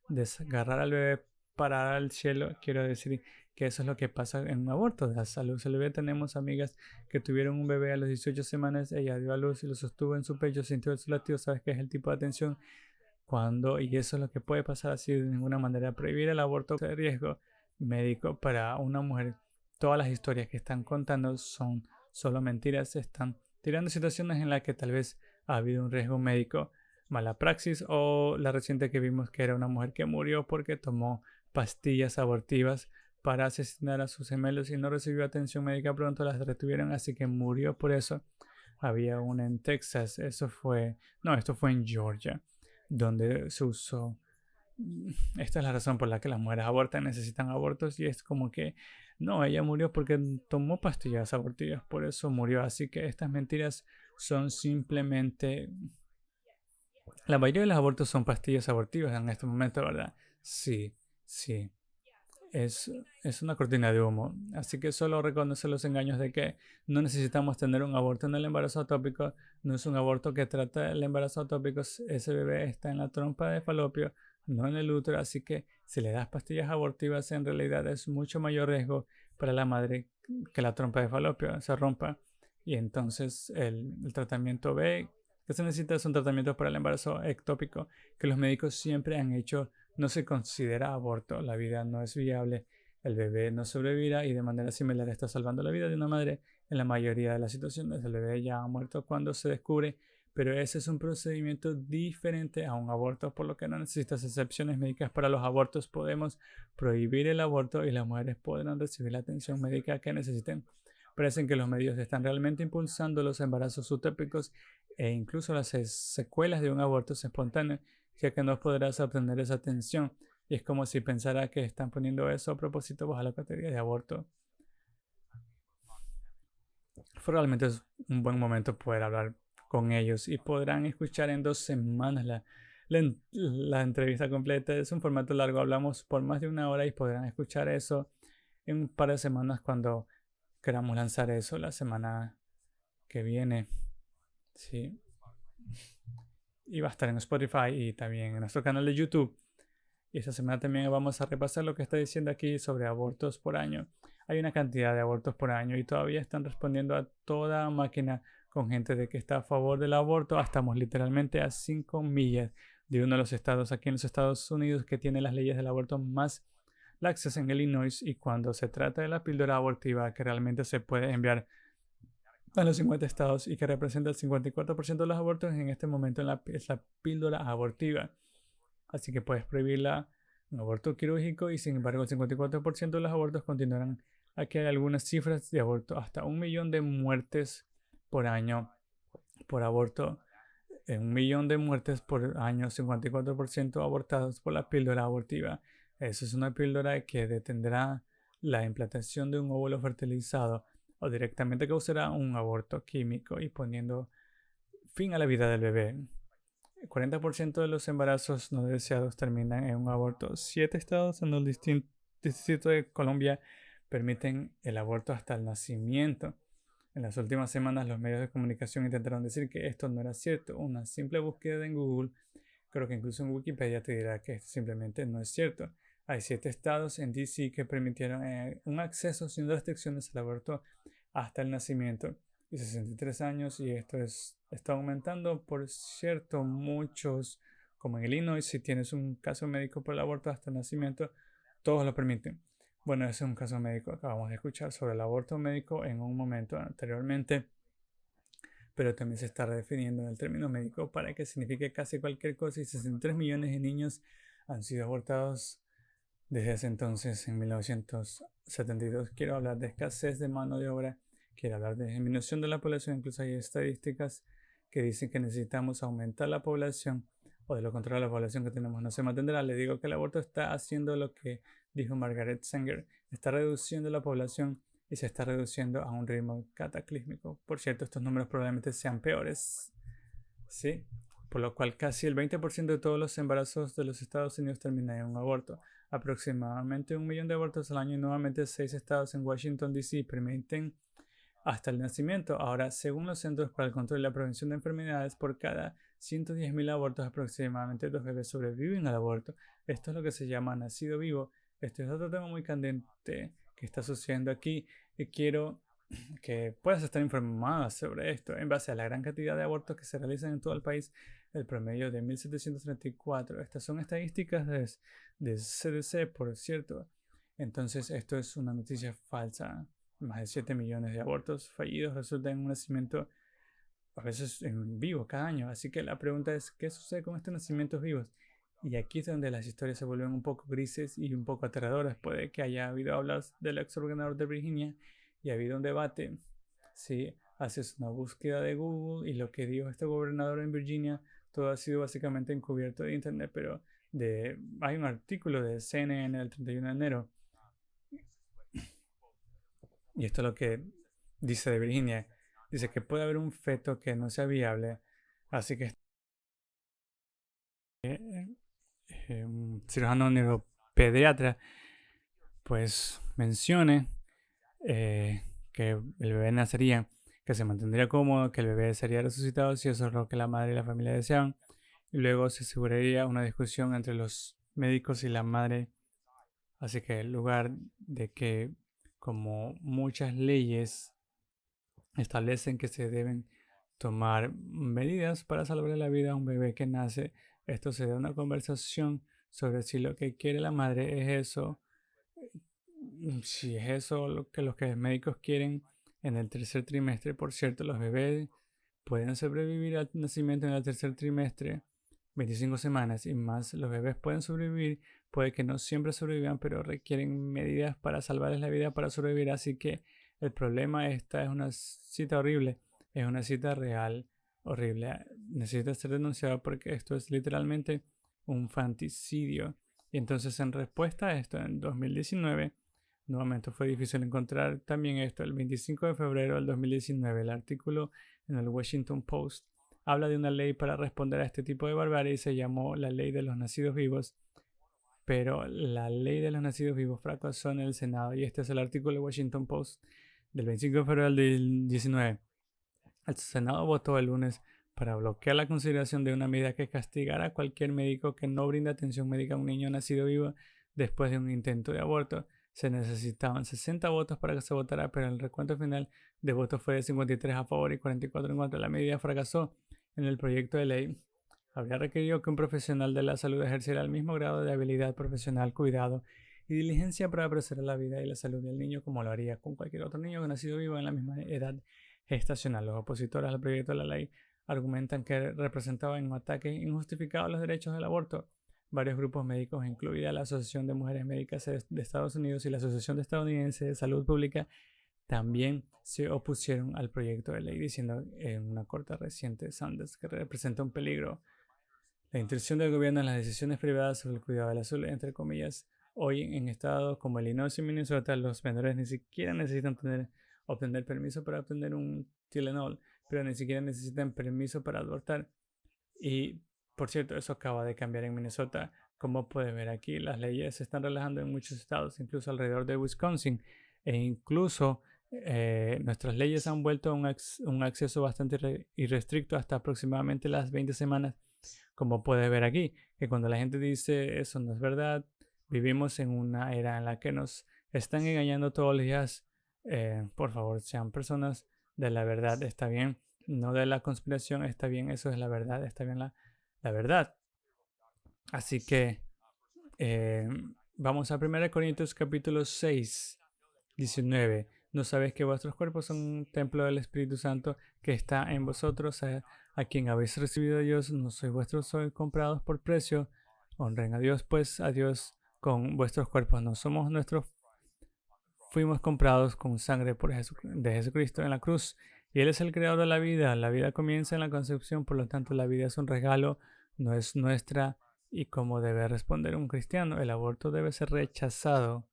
desgarrar al bebé para dar al cielo. Quiero decir que eso es lo que pasa en un aborto. Das a luz al bebé. Tenemos amigas que tuvieron un bebé a las 18 semanas, ella dio a luz y lo sostuvo en su pecho, sintió su latido. Sabes que es el tipo de atención y eso es lo que puede pasar. Así de ninguna manera prohibir el aborto de riesgo médico para una mujer. Todas las historias que están contando son solo mentiras. Están tirando situaciones en las que tal vez ha habido un riesgo médico, mala praxis, o la reciente que vimos que era una mujer que murió porque tomó pastillas abortivas para asesinar a sus gemelos y no recibió atención médica pronto, las retuvieron, así que murió por eso. Había una en Texas, esto fue en Georgia, donde se usó. Esta es la razón por la que las mujeres abortan, necesitan abortos, y es como que no, ella murió porque tomó pastillas abortivas, por eso murió. Así que estas mentiras son simplemente, la mayoría de los abortos son pastillas abortivas en este momento, ¿verdad? Sí, sí. Es una cortina de humo. Así que solo reconoce los engaños de que no necesitamos tener un aborto en el embarazo atópico. No es un aborto que trata el embarazo atópico. Ese bebé está en la trompa de falopio no en el útero, así que si le das pastillas abortivas en realidad es mucho mayor riesgo para la madre que la trompa de falopio se rompa. Y entonces el tratamiento B que se necesita es un tratamiento para el embarazo ectópico que los médicos siempre han hecho. No se considera aborto, la vida no es viable, el bebé no sobrevivirá y de manera similar está salvando la vida de una madre en la mayoría de las situaciones. El bebé ya ha muerto cuando se descubre, pero ese es un procedimiento diferente a un aborto, por lo que no necesitas excepciones médicas para los abortos. Podemos prohibir el aborto y las mujeres podrán recibir la atención médica que necesiten. Parecen que los medios están realmente impulsando los embarazos utópicos e incluso las secuelas de un aborto espontáneo, ya que no podrás obtener esa atención. Y es como si pensara que están poniendo eso a propósito bajo la categoría de aborto. Realmente es un buen momento poder hablar con ellos y podrán escuchar en 2 semanas la entrevista completa. Es un formato largo, hablamos por más de 1 hora y podrán escuchar eso en un par de semanas cuando queramos lanzar eso la semana que viene. Sí. Y va a estar en Spotify y también en nuestro canal de YouTube. Y esta semana también vamos a repasar lo que está diciendo aquí sobre abortos por año. Hay una cantidad de abortos por año y todavía están respondiendo a toda máquina con gente de que está a favor del aborto. Estamos literalmente a 5 millas de uno de los estados aquí en los Estados Unidos que tiene las leyes del aborto más laxas en Illinois. Y cuando se trata de la píldora abortiva que realmente se puede enviar a los 50 estados y que representa el 54% de los abortos en este momento es la píldora abortiva. Así que puedes prohibirla un aborto quirúrgico y sin embargo el 54% de los abortos continuarán. Aquí hay algunas cifras de aborto, hasta 1 millón de muertes por año por aborto, 1 millón de muertes por año, 54% abortados por la píldora abortiva. Eso es una píldora que detendrá la implantación de un óvulo fertilizado o directamente causará un aborto químico y poniendo fin a la vida del bebé. El 40% de los embarazos no deseados terminan en un aborto. 7 estados en el distrito de Colombia permiten el aborto hasta el nacimiento. En las últimas semanas los medios de comunicación intentaron decir que esto no era cierto. Una simple búsqueda en Google, creo que incluso en Wikipedia te dirá que esto simplemente no es cierto. Hay 7 estados en DC que permitieron un acceso sin restricciones al aborto hasta el nacimiento. Y 63 años y esto está aumentando. Por cierto, muchos, como en Illinois, si tienes un caso médico por el aborto hasta el nacimiento, todos lo permiten. Bueno, ese es un caso médico. Acabamos de escuchar sobre el aborto médico en un momento anteriormente, pero también se está redefiniendo en el término médico para que signifique casi cualquier cosa y 63 millones de niños han sido abortados desde ese entonces, en 1972. Quiero hablar de escasez de mano de obra. Quiero hablar de disminución de la población. Incluso hay estadísticas que dicen que necesitamos aumentar la población o de lo contrario la población que tenemos no se mantendrá. Le digo que el aborto está haciendo lo que dijo Margaret Sanger. Está reduciendo la población y se está reduciendo a un ritmo cataclísmico. Por cierto, estos números probablemente sean peores. ¿Sí? Por lo cual casi el 20% de todos los embarazos de los Estados Unidos terminan en un aborto. Aproximadamente 1 millón de abortos al año y nuevamente 6 estados en Washington DC permiten hasta el nacimiento. Ahora, según los Centros para el Control y la Prevención de Enfermedades, por cada 110.000 abortos, aproximadamente 2 bebés sobreviven al aborto. Esto es lo que se llama nacido vivo. Este es otro tema muy candente que está sucediendo aquí y quiero que puedas estar informada sobre esto. En base a la gran cantidad de abortos que se realizan en todo el país, el promedio de 1734. Estas son estadísticas de CDC, por cierto. Entonces, esto es una noticia falsa. Más de 7 millones de abortos fallidos resultan en un nacimiento a veces en vivo cada año. Así que la pregunta es, ¿qué sucede con estos nacimientos vivos? Y aquí es donde las historias se vuelven un poco grises y un poco aterradoras. Puede que haya habido hablas del ex gobernador de Virginia y ha habido un debate. Si haces una búsqueda de Google y lo que dijo este gobernador en Virginia, todo ha sido básicamente encubierto de internet, pero hay un artículo de CNN el 31 de enero. Y esto es lo que dice de Virginia. Dice que puede haber un feto que no sea viable. Así que un cirujano neuropediatra pues mencione que el bebé nacería, que se mantendría cómodo, que el bebé sería resucitado si eso es lo que la madre y la familia desean. y luego se aseguraría una discusión entre los médicos y la madre. Así que en lugar de que, como muchas leyes establecen que se deben tomar medidas para salvar la vida a un bebé que nace, esto se da una conversación sobre si lo que quiere la madre es eso, si es eso lo que los médicos quieren en el tercer trimestre. Por cierto, los bebés pueden sobrevivir al nacimiento en el tercer trimestre, 25 semanas y más. Los bebés pueden sobrevivir, puede que no siempre sobrevivan, pero requieren medidas para salvarles la vida para sobrevivir. Así que el problema esta es una cita horrible, es una cita real horrible. Necesita ser denunciada porque esto es literalmente un infanticidio. Y entonces en respuesta a esto, en 2019, nuevamente fue difícil encontrar también esto, el 25 de febrero del 2019, el artículo en el Washington Post habla de una ley para responder a este tipo de barbarie y se llamó la Ley de los Nacidos Vivos, pero la Ley de los Nacidos Vivos fracasó en el Senado y este es el artículo del Washington Post del 25 de febrero del 2019. El Senado votó el lunes para bloquear la consideración de una medida que castigara a cualquier médico que no brinda atención médica a un niño nacido vivo después de un intento de aborto. Se necesitaban 60 votos para que se votara, pero el recuento final de votos fue de 53 a favor y 44 en contra. La medida fracasó en el proyecto de ley. Habría requerido que un profesional de la salud ejerciera el mismo grado de habilidad profesional, cuidado y diligencia para preservar la vida y la salud del niño como lo haría con cualquier otro niño que nacido vivo en la misma edad gestacional. Los opositores al proyecto de la ley argumentan que representaba un ataque injustificado a los derechos del aborto. Varios grupos médicos, incluida la Asociación de Mujeres Médicas de Estados Unidos y la Asociación Estadounidense de Salud Pública, también se opusieron al proyecto de ley, diciendo en una corte reciente Sanders que representa un peligro. La intrusión del gobierno en las decisiones privadas sobre el cuidado de la salud, entre comillas, hoy en estados como Illinois y Minnesota, los menores ni siquiera necesitan obtener permiso para obtener un Tylenol, pero ni siquiera necesitan permiso para abortar. Y por cierto, eso acaba de cambiar en Minnesota. Como puedes ver aquí, las leyes se están relajando en muchos estados, incluso alrededor de Wisconsin. E incluso nuestras leyes han vuelto a un acceso bastante irrestricto hasta aproximadamente las 20 semanas. Como puedes ver aquí, que cuando la gente dice eso no es verdad, vivimos en una era en la que nos están engañando todos los días. Por favor, sean personas de la verdad, está bien. No de la conspiración, está bien, eso es la verdad, está bien la verdad. Así que vamos a 1 Corintios capítulo 6, 19. ¿No sabéis que vuestros cuerpos son un templo del Espíritu Santo que está en vosotros, a quien habéis recibido de Dios? No sois vuestros, sois comprados por precio. Honren a Dios, pues a Dios con vuestros cuerpos. No somos nuestros, fuimos comprados con sangre de Jesucristo en la cruz. Y Él es el creador de la vida. La vida comienza en la concepción, por lo tanto la vida es un regalo, no es nuestra. Y como debe responder un cristiano, el aborto debe ser rechazado,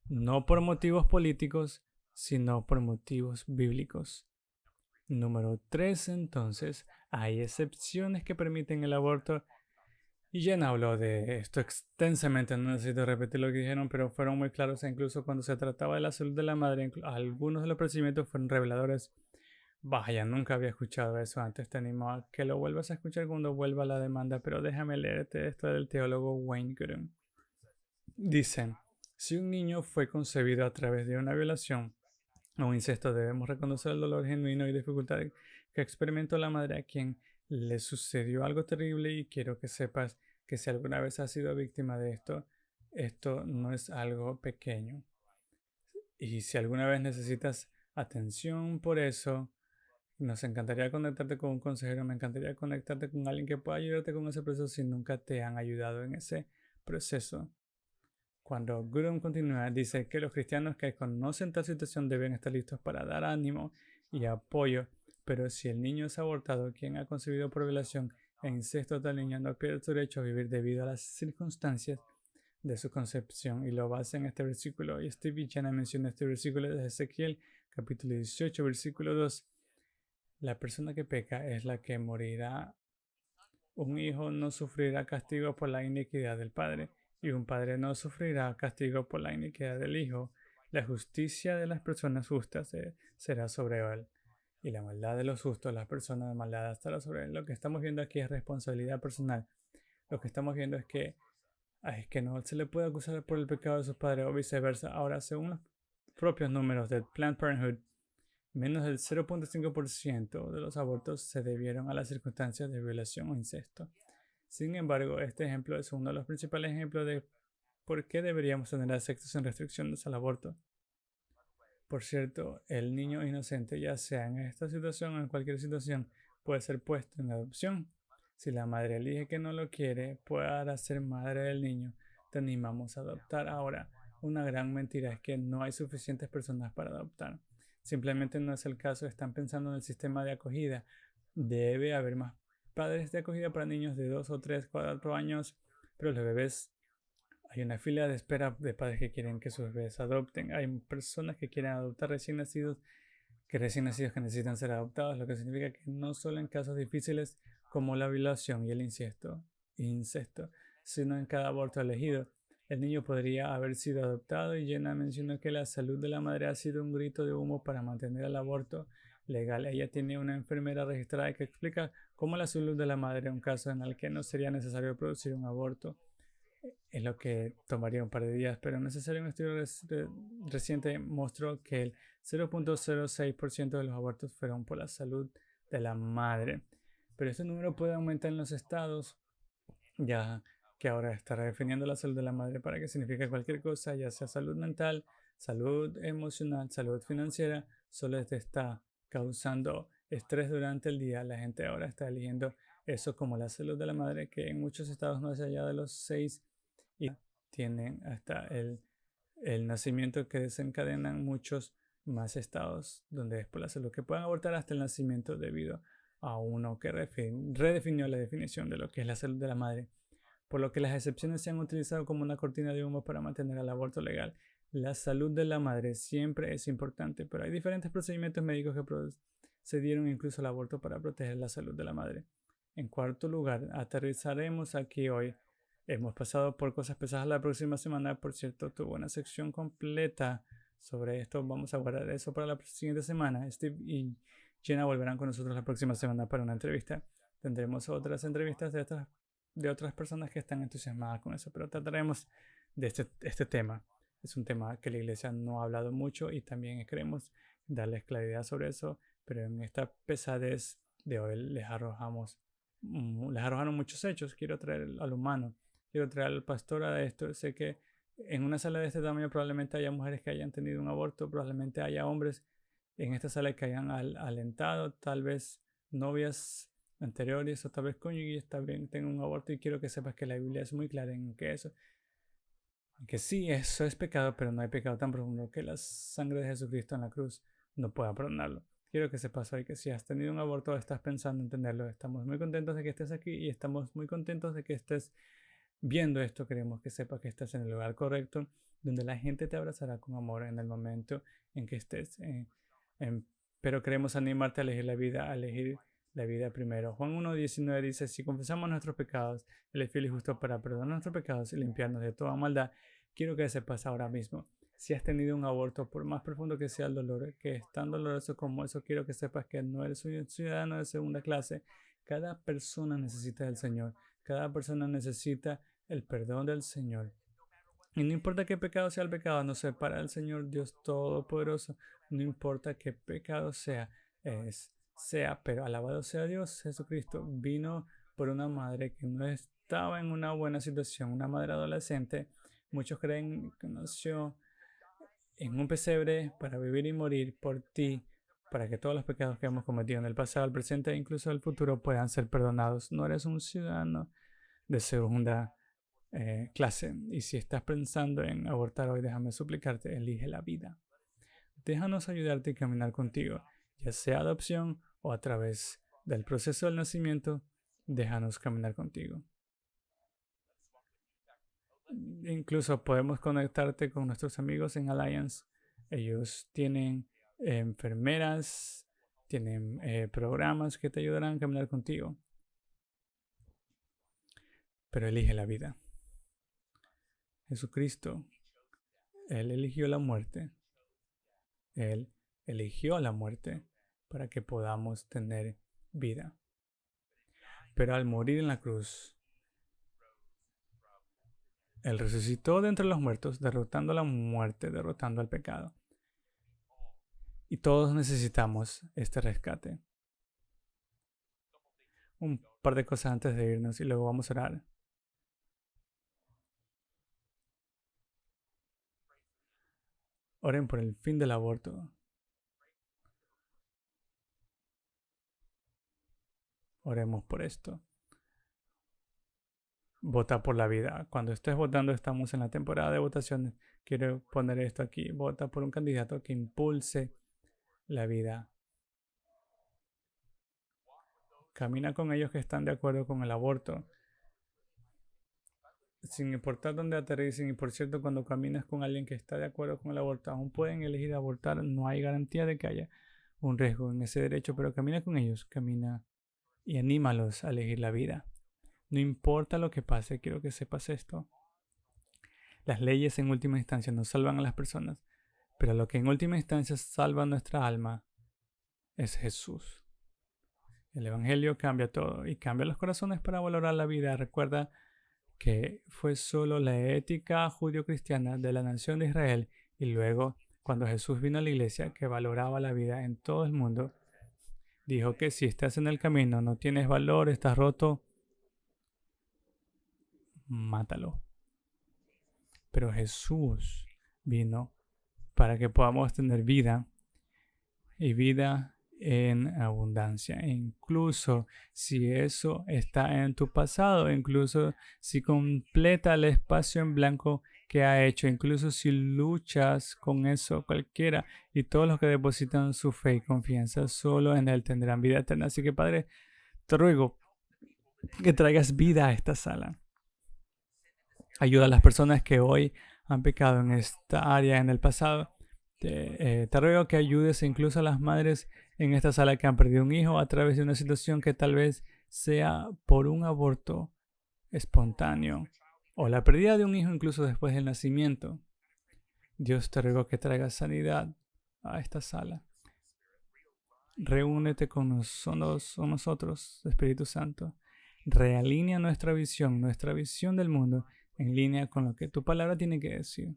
no por motivos políticos, sino por motivos bíblicos. Número 3, entonces, hay excepciones que permiten el aborto. Y Jen habló de esto extensamente, no necesito repetir lo que dijeron, pero fueron muy claros. E incluso cuando se trataba de la salud de la madre, algunos de los procedimientos fueron reveladores. Vaya, nunca había escuchado eso antes. Te animo a que lo vuelvas a escuchar cuando vuelva la demanda, pero déjame leerte esto del teólogo Wayne Grudem. Dicen, si un niño fue concebido a través de una violación o un incesto, debemos reconocer el dolor genuino y dificultad que experimentó la madre a quien le sucedió algo terrible, y quiero que sepas que si alguna vez has sido víctima de esto no es algo pequeño. Y si alguna vez necesitas atención por eso, nos encantaría conectarte con un consejero, me encantaría conectarte con alguien que pueda ayudarte con ese proceso si nunca te han ayudado en ese proceso. Cuando Grudem continúa, dice que los cristianos que conocen tal situación deben estar listos para dar ánimo y apoyo, pero si el niño es abortado, quien ha concebido por violación e incesto, tal niño no pierde su derecho a vivir debido a las circunstancias de su concepción, y lo basa en este versículo. Y Steve Jana menciona este versículo de Ezequiel, capítulo 18, versículo 2. La persona que peca es la que morirá. Un hijo no sufrirá castigo por la iniquidad del padre, y un padre no sufrirá castigo por la iniquidad del hijo. La justicia de las personas justas será sobre él. y la maldad de los justos, las personas malvadas estará sobre él. Lo que estamos viendo aquí es responsabilidad personal. Lo que estamos viendo es que no se le puede acusar por el pecado de sus padres o viceversa. Ahora, según los propios números de Planned Parenthood, menos del 0.5% de los abortos se debieron a las circunstancias de violación o incesto. Sin embargo, este ejemplo es uno de los principales ejemplos de por qué deberíamos tener sexo sin restricciones al aborto. Por cierto, el niño inocente, ya sea en esta situación o en cualquier situación, puede ser puesto en adopción. Si la madre elige que no lo quiere, puede ser madre del niño. Te animamos a adoptar. Ahora, una gran mentira es que no hay suficientes personas para adoptar. Simplemente no es el caso. Están pensando en el sistema de acogida. Debe haber más padres de acogida para niños de 2 o 3, 4 años, pero los bebés, hay una fila de espera de padres que quieren que sus bebés adopten. Hay personas que quieren adoptar recién nacidos que necesitan ser adoptados, lo que significa que no solo en casos difíciles como la violación y el incesto, sino en cada aborto elegido. El niño podría haber sido adoptado y Jenna mencionó que la salud de la madre ha sido un grito de humo para mantener el aborto legal. Ella tiene una enfermera registrada que explica cómo la salud de la madre en un caso en el que no sería necesario producir un aborto. Es lo que tomaría un par de días, pero un estudio reciente mostró que el 0.06% de los abortos fueron por la salud de la madre. Pero este número puede aumentar en los estados, ya que ahora estará definiendo la salud de la madre para que signifique cualquier cosa, ya sea salud mental, salud emocional, salud financiera. Solo está causando estrés durante el día. La gente ahora está eligiendo eso como la salud de la madre, que en muchos estados no es allá de los 6 y tienen hasta el nacimiento que desencadenan muchos más estados donde es por la salud que pueden abortar hasta el nacimiento debido a uno que redefinió la definición de lo que es la salud de la madre, por lo que las excepciones se han utilizado como una cortina de humo para mantener el aborto legal. La salud de la madre siempre es importante, pero hay diferentes procedimientos médicos que procedieron incluso al aborto para proteger la salud de la madre. En cuarto lugar, aterrizaremos aquí hoy. Hemos pasado por cosas pesadas la próxima semana. Por cierto, tuvo una sección completa sobre esto. Vamos a guardar eso para la siguiente semana. Steve y Jenna volverán con nosotros la próxima semana para una entrevista. Tendremos otras entrevistas de otras personas que están entusiasmadas con eso, pero trataremos de este tema. Es un tema que la iglesia no ha hablado mucho y también queremos darles claridad sobre eso, pero en esta pesadez de hoy les arrojaron muchos hechos. Quiero traer al humano, quiero traer al pastor a esto. Sé que en una sala de este tamaño probablemente haya mujeres que hayan tenido un aborto, probablemente haya hombres en esta sala que hayan alentado, tal vez novias anteriores o tal vez cónyuges también tengan un aborto, y quiero que sepas que la Biblia es muy clara en que eso, que sí, eso es pecado, pero no hay pecado tan profundo que la sangre de Jesucristo en la cruz no pueda perdonarlo. Quiero que sepas hoy que si has tenido un aborto o estás pensando en tenerlo, estamos muy contentos de que estés aquí y estamos muy contentos de que estés viendo esto. Queremos que sepas que estás en el lugar correcto, donde la gente te abrazará con amor en el momento en que estés. Pero queremos animarte a elegir la vida primero. Juan 1:19 dice: si confesamos nuestros pecados, Él es fiel y justo para perdonar nuestros pecados y limpiarnos de toda maldad. Quiero que sepas ahora mismo, si has tenido un aborto, por más profundo que sea el dolor, que es tan doloroso como eso, quiero que sepas que no eres un ciudadano de segunda clase. Cada persona necesita del Señor. Cada persona necesita el perdón del Señor. Y no importa qué pecado sea el pecado, nos separa del Señor Dios Todopoderoso. No importa qué pecado sea, pero alabado sea Dios. Jesucristo vino por una madre que no estaba en una buena situación, una madre adolescente. Muchos creen que nació en un pesebre para vivir y morir por ti, para que todos los pecados que hemos cometido en el pasado, el presente e incluso el futuro puedan ser perdonados. No eres un ciudadano de segunda clase. Y si estás pensando en abortar hoy, déjame suplicarte, elige la vida. Déjanos ayudarte y caminar contigo, ya sea adopción o a través del proceso del nacimiento. Déjanos caminar contigo. Incluso podemos conectarte con nuestros amigos en Alliance. Ellos tienen enfermeras, tienen programas que te ayudarán a caminar contigo. Pero elige la vida. Jesucristo, Él eligió la muerte. Él eligió la muerte. para que podamos tener vida. Pero al morir en la cruz, Él resucitó de entre los muertos, derrotando la muerte, derrotando al pecado. Y todos necesitamos este rescate. Un par de cosas antes de irnos y luego vamos a orar. Oren por el fin del aborto. Oremos por esto. Vota por la vida. Cuando estés votando, estamos en la temporada de votaciones. Quiero poner esto aquí. Vota por un candidato que impulse la vida. Camina con ellos que están de acuerdo con el aborto. Sin importar dónde aterricen. Y por cierto, cuando caminas con alguien que está de acuerdo con el aborto, aún pueden elegir abortar. No hay garantía de que haya un riesgo en ese derecho, pero camina con ellos. Camina y anímalos a elegir la vida. No importa lo que pase, quiero que sepas esto. Las leyes en última instancia no salvan a las personas, pero lo que en última instancia salva nuestra alma es Jesús. El Evangelio cambia todo y cambia los corazones para valorar la vida. Recuerda que fue solo la ética judio-cristiana de la nación de Israel y luego, cuando Jesús vino a la iglesia que valoraba la vida en todo el mundo, dijo que si estás en el camino, no tienes valor, estás roto, mátalo. Pero Jesús vino para que podamos tener vida y vida en abundancia. E incluso si eso está en tu pasado, incluso si completa el espacio en blanco que ha hecho, incluso si luchas con eso cualquiera, y todos los que depositan su fe y confianza solo en Él tendrán vida eterna. Así que Padre, te ruego que traigas vida a esta sala. Ayuda a las personas que hoy han pecado en esta área en el pasado. Te ruego que ayudes incluso a las madres en esta sala que han perdido un hijo a través de una situación que tal vez sea por un aborto espontáneo o la pérdida de un hijo incluso después del nacimiento. Dios, te ruego que traigas sanidad a esta sala. Reúnete con nosotros, Espíritu Santo. Realinea nuestra visión del mundo en línea con lo que tu palabra tiene que decir.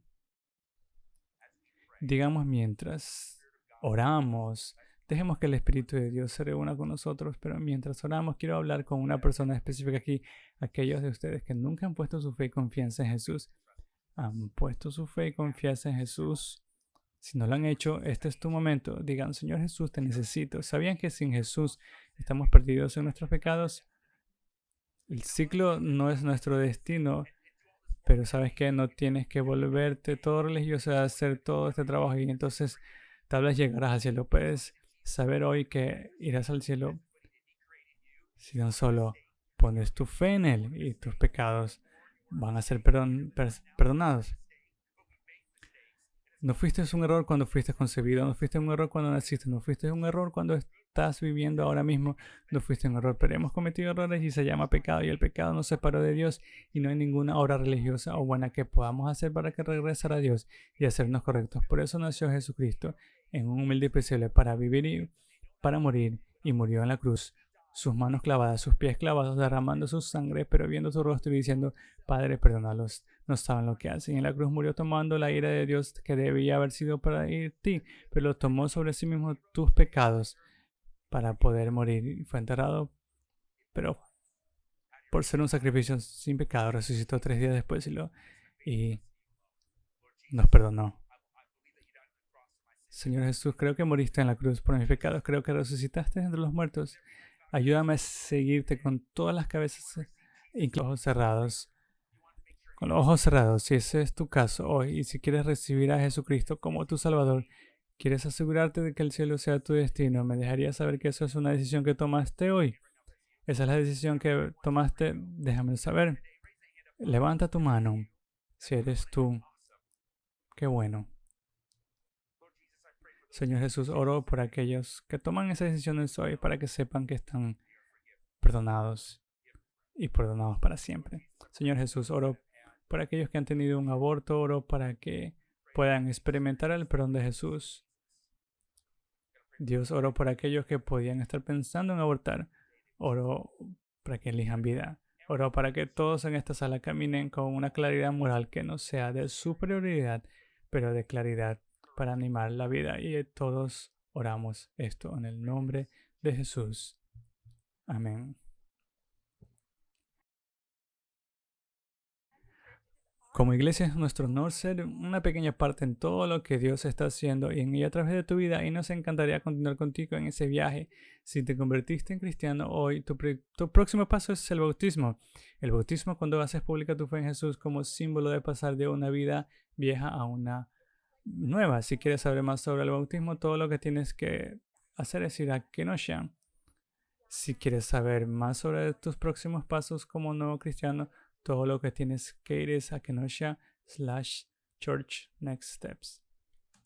Digamos mientras oramos, dejemos que el Espíritu de Dios se reúna con nosotros, pero mientras oramos quiero hablar con una persona específica aquí, aquellos de ustedes que nunca han puesto su fe y confianza en Jesús. ¿Han puesto su fe y confianza en Jesús? Si no lo han hecho, este es tu momento. Digan, Señor Jesús, te necesito. ¿Sabían que sin Jesús estamos perdidos en nuestros pecados? El ciclo no es nuestro destino. Pero sabes que no tienes que volverte todo religioso a hacer todo este trabajo y entonces tal vez llegarás al cielo. Puedes saber hoy que irás al cielo si no solo pones tu fe en Él y tus pecados van a ser perdonados. No fuiste un error cuando fuiste concebido, no fuiste un error cuando naciste, no fuiste un error cuando estás viviendo ahora mismo, no fuiste un error, pero hemos cometido errores y se llama pecado y el pecado nos separó de Dios y no hay ninguna obra religiosa o buena que podamos hacer para que regresar a Dios y hacernos correctos. Por eso nació Jesucristo en un humilde pesebre para vivir y para morir y murió en la cruz. Sus manos clavadas, sus pies clavados, derramando su sangre, pero viendo su rostro y diciendo, Padre, perdónalos, no saben lo que hacen. En la cruz murió tomando la ira de Dios que debía haber sido para ti, pero tomó sobre sí mismo tus pecados para poder morir. Y fue enterrado, pero por ser un sacrificio sin pecado, resucitó 3 días después y nos perdonó. Señor Jesús, creo que moriste en la cruz por mis pecados, creo que resucitaste entre los muertos. Ayúdame a seguirte con todas las cabezas y con los ojos cerrados. Con los ojos cerrados, si ese es tu caso hoy y si quieres recibir a Jesucristo como tu Salvador, quieres asegurarte de que el cielo sea tu destino, ¿me dejarías saber que eso es una decisión que tomaste hoy? Esa es la decisión que tomaste, déjame saber. Levanta tu mano si eres tú. Qué bueno. Señor Jesús, oro por aquellos que toman esas decisiones hoy para que sepan que están perdonados y perdonados para siempre. Señor Jesús, oro por aquellos que han tenido un aborto, oro para que puedan experimentar el perdón de Jesús. Dios, oro por aquellos que podían estar pensando en abortar. Oro para que elijan vida. Oro para que todos en esta sala caminen con una claridad moral que no sea de superioridad, pero de claridad para animar la vida. Y todos oramos esto en el nombre de Jesús. Amén. Como iglesia es nuestro honor ser una pequeña parte en todo lo que Dios está haciendo y en ella a través de tu vida, y nos encantaría continuar contigo en ese viaje. Si te convertiste en cristiano hoy, tu próximo paso es el bautismo. El bautismo, cuando haces pública tu fe en Jesús como símbolo de pasar de una vida vieja a una nueva. Si quieres saber más sobre el bautismo, todo lo que tienes que hacer es ir a Kenosha. Si quieres saber más sobre tus próximos pasos como nuevo cristiano, todo lo que tienes que ir es a Kenosha/Church Next Steps.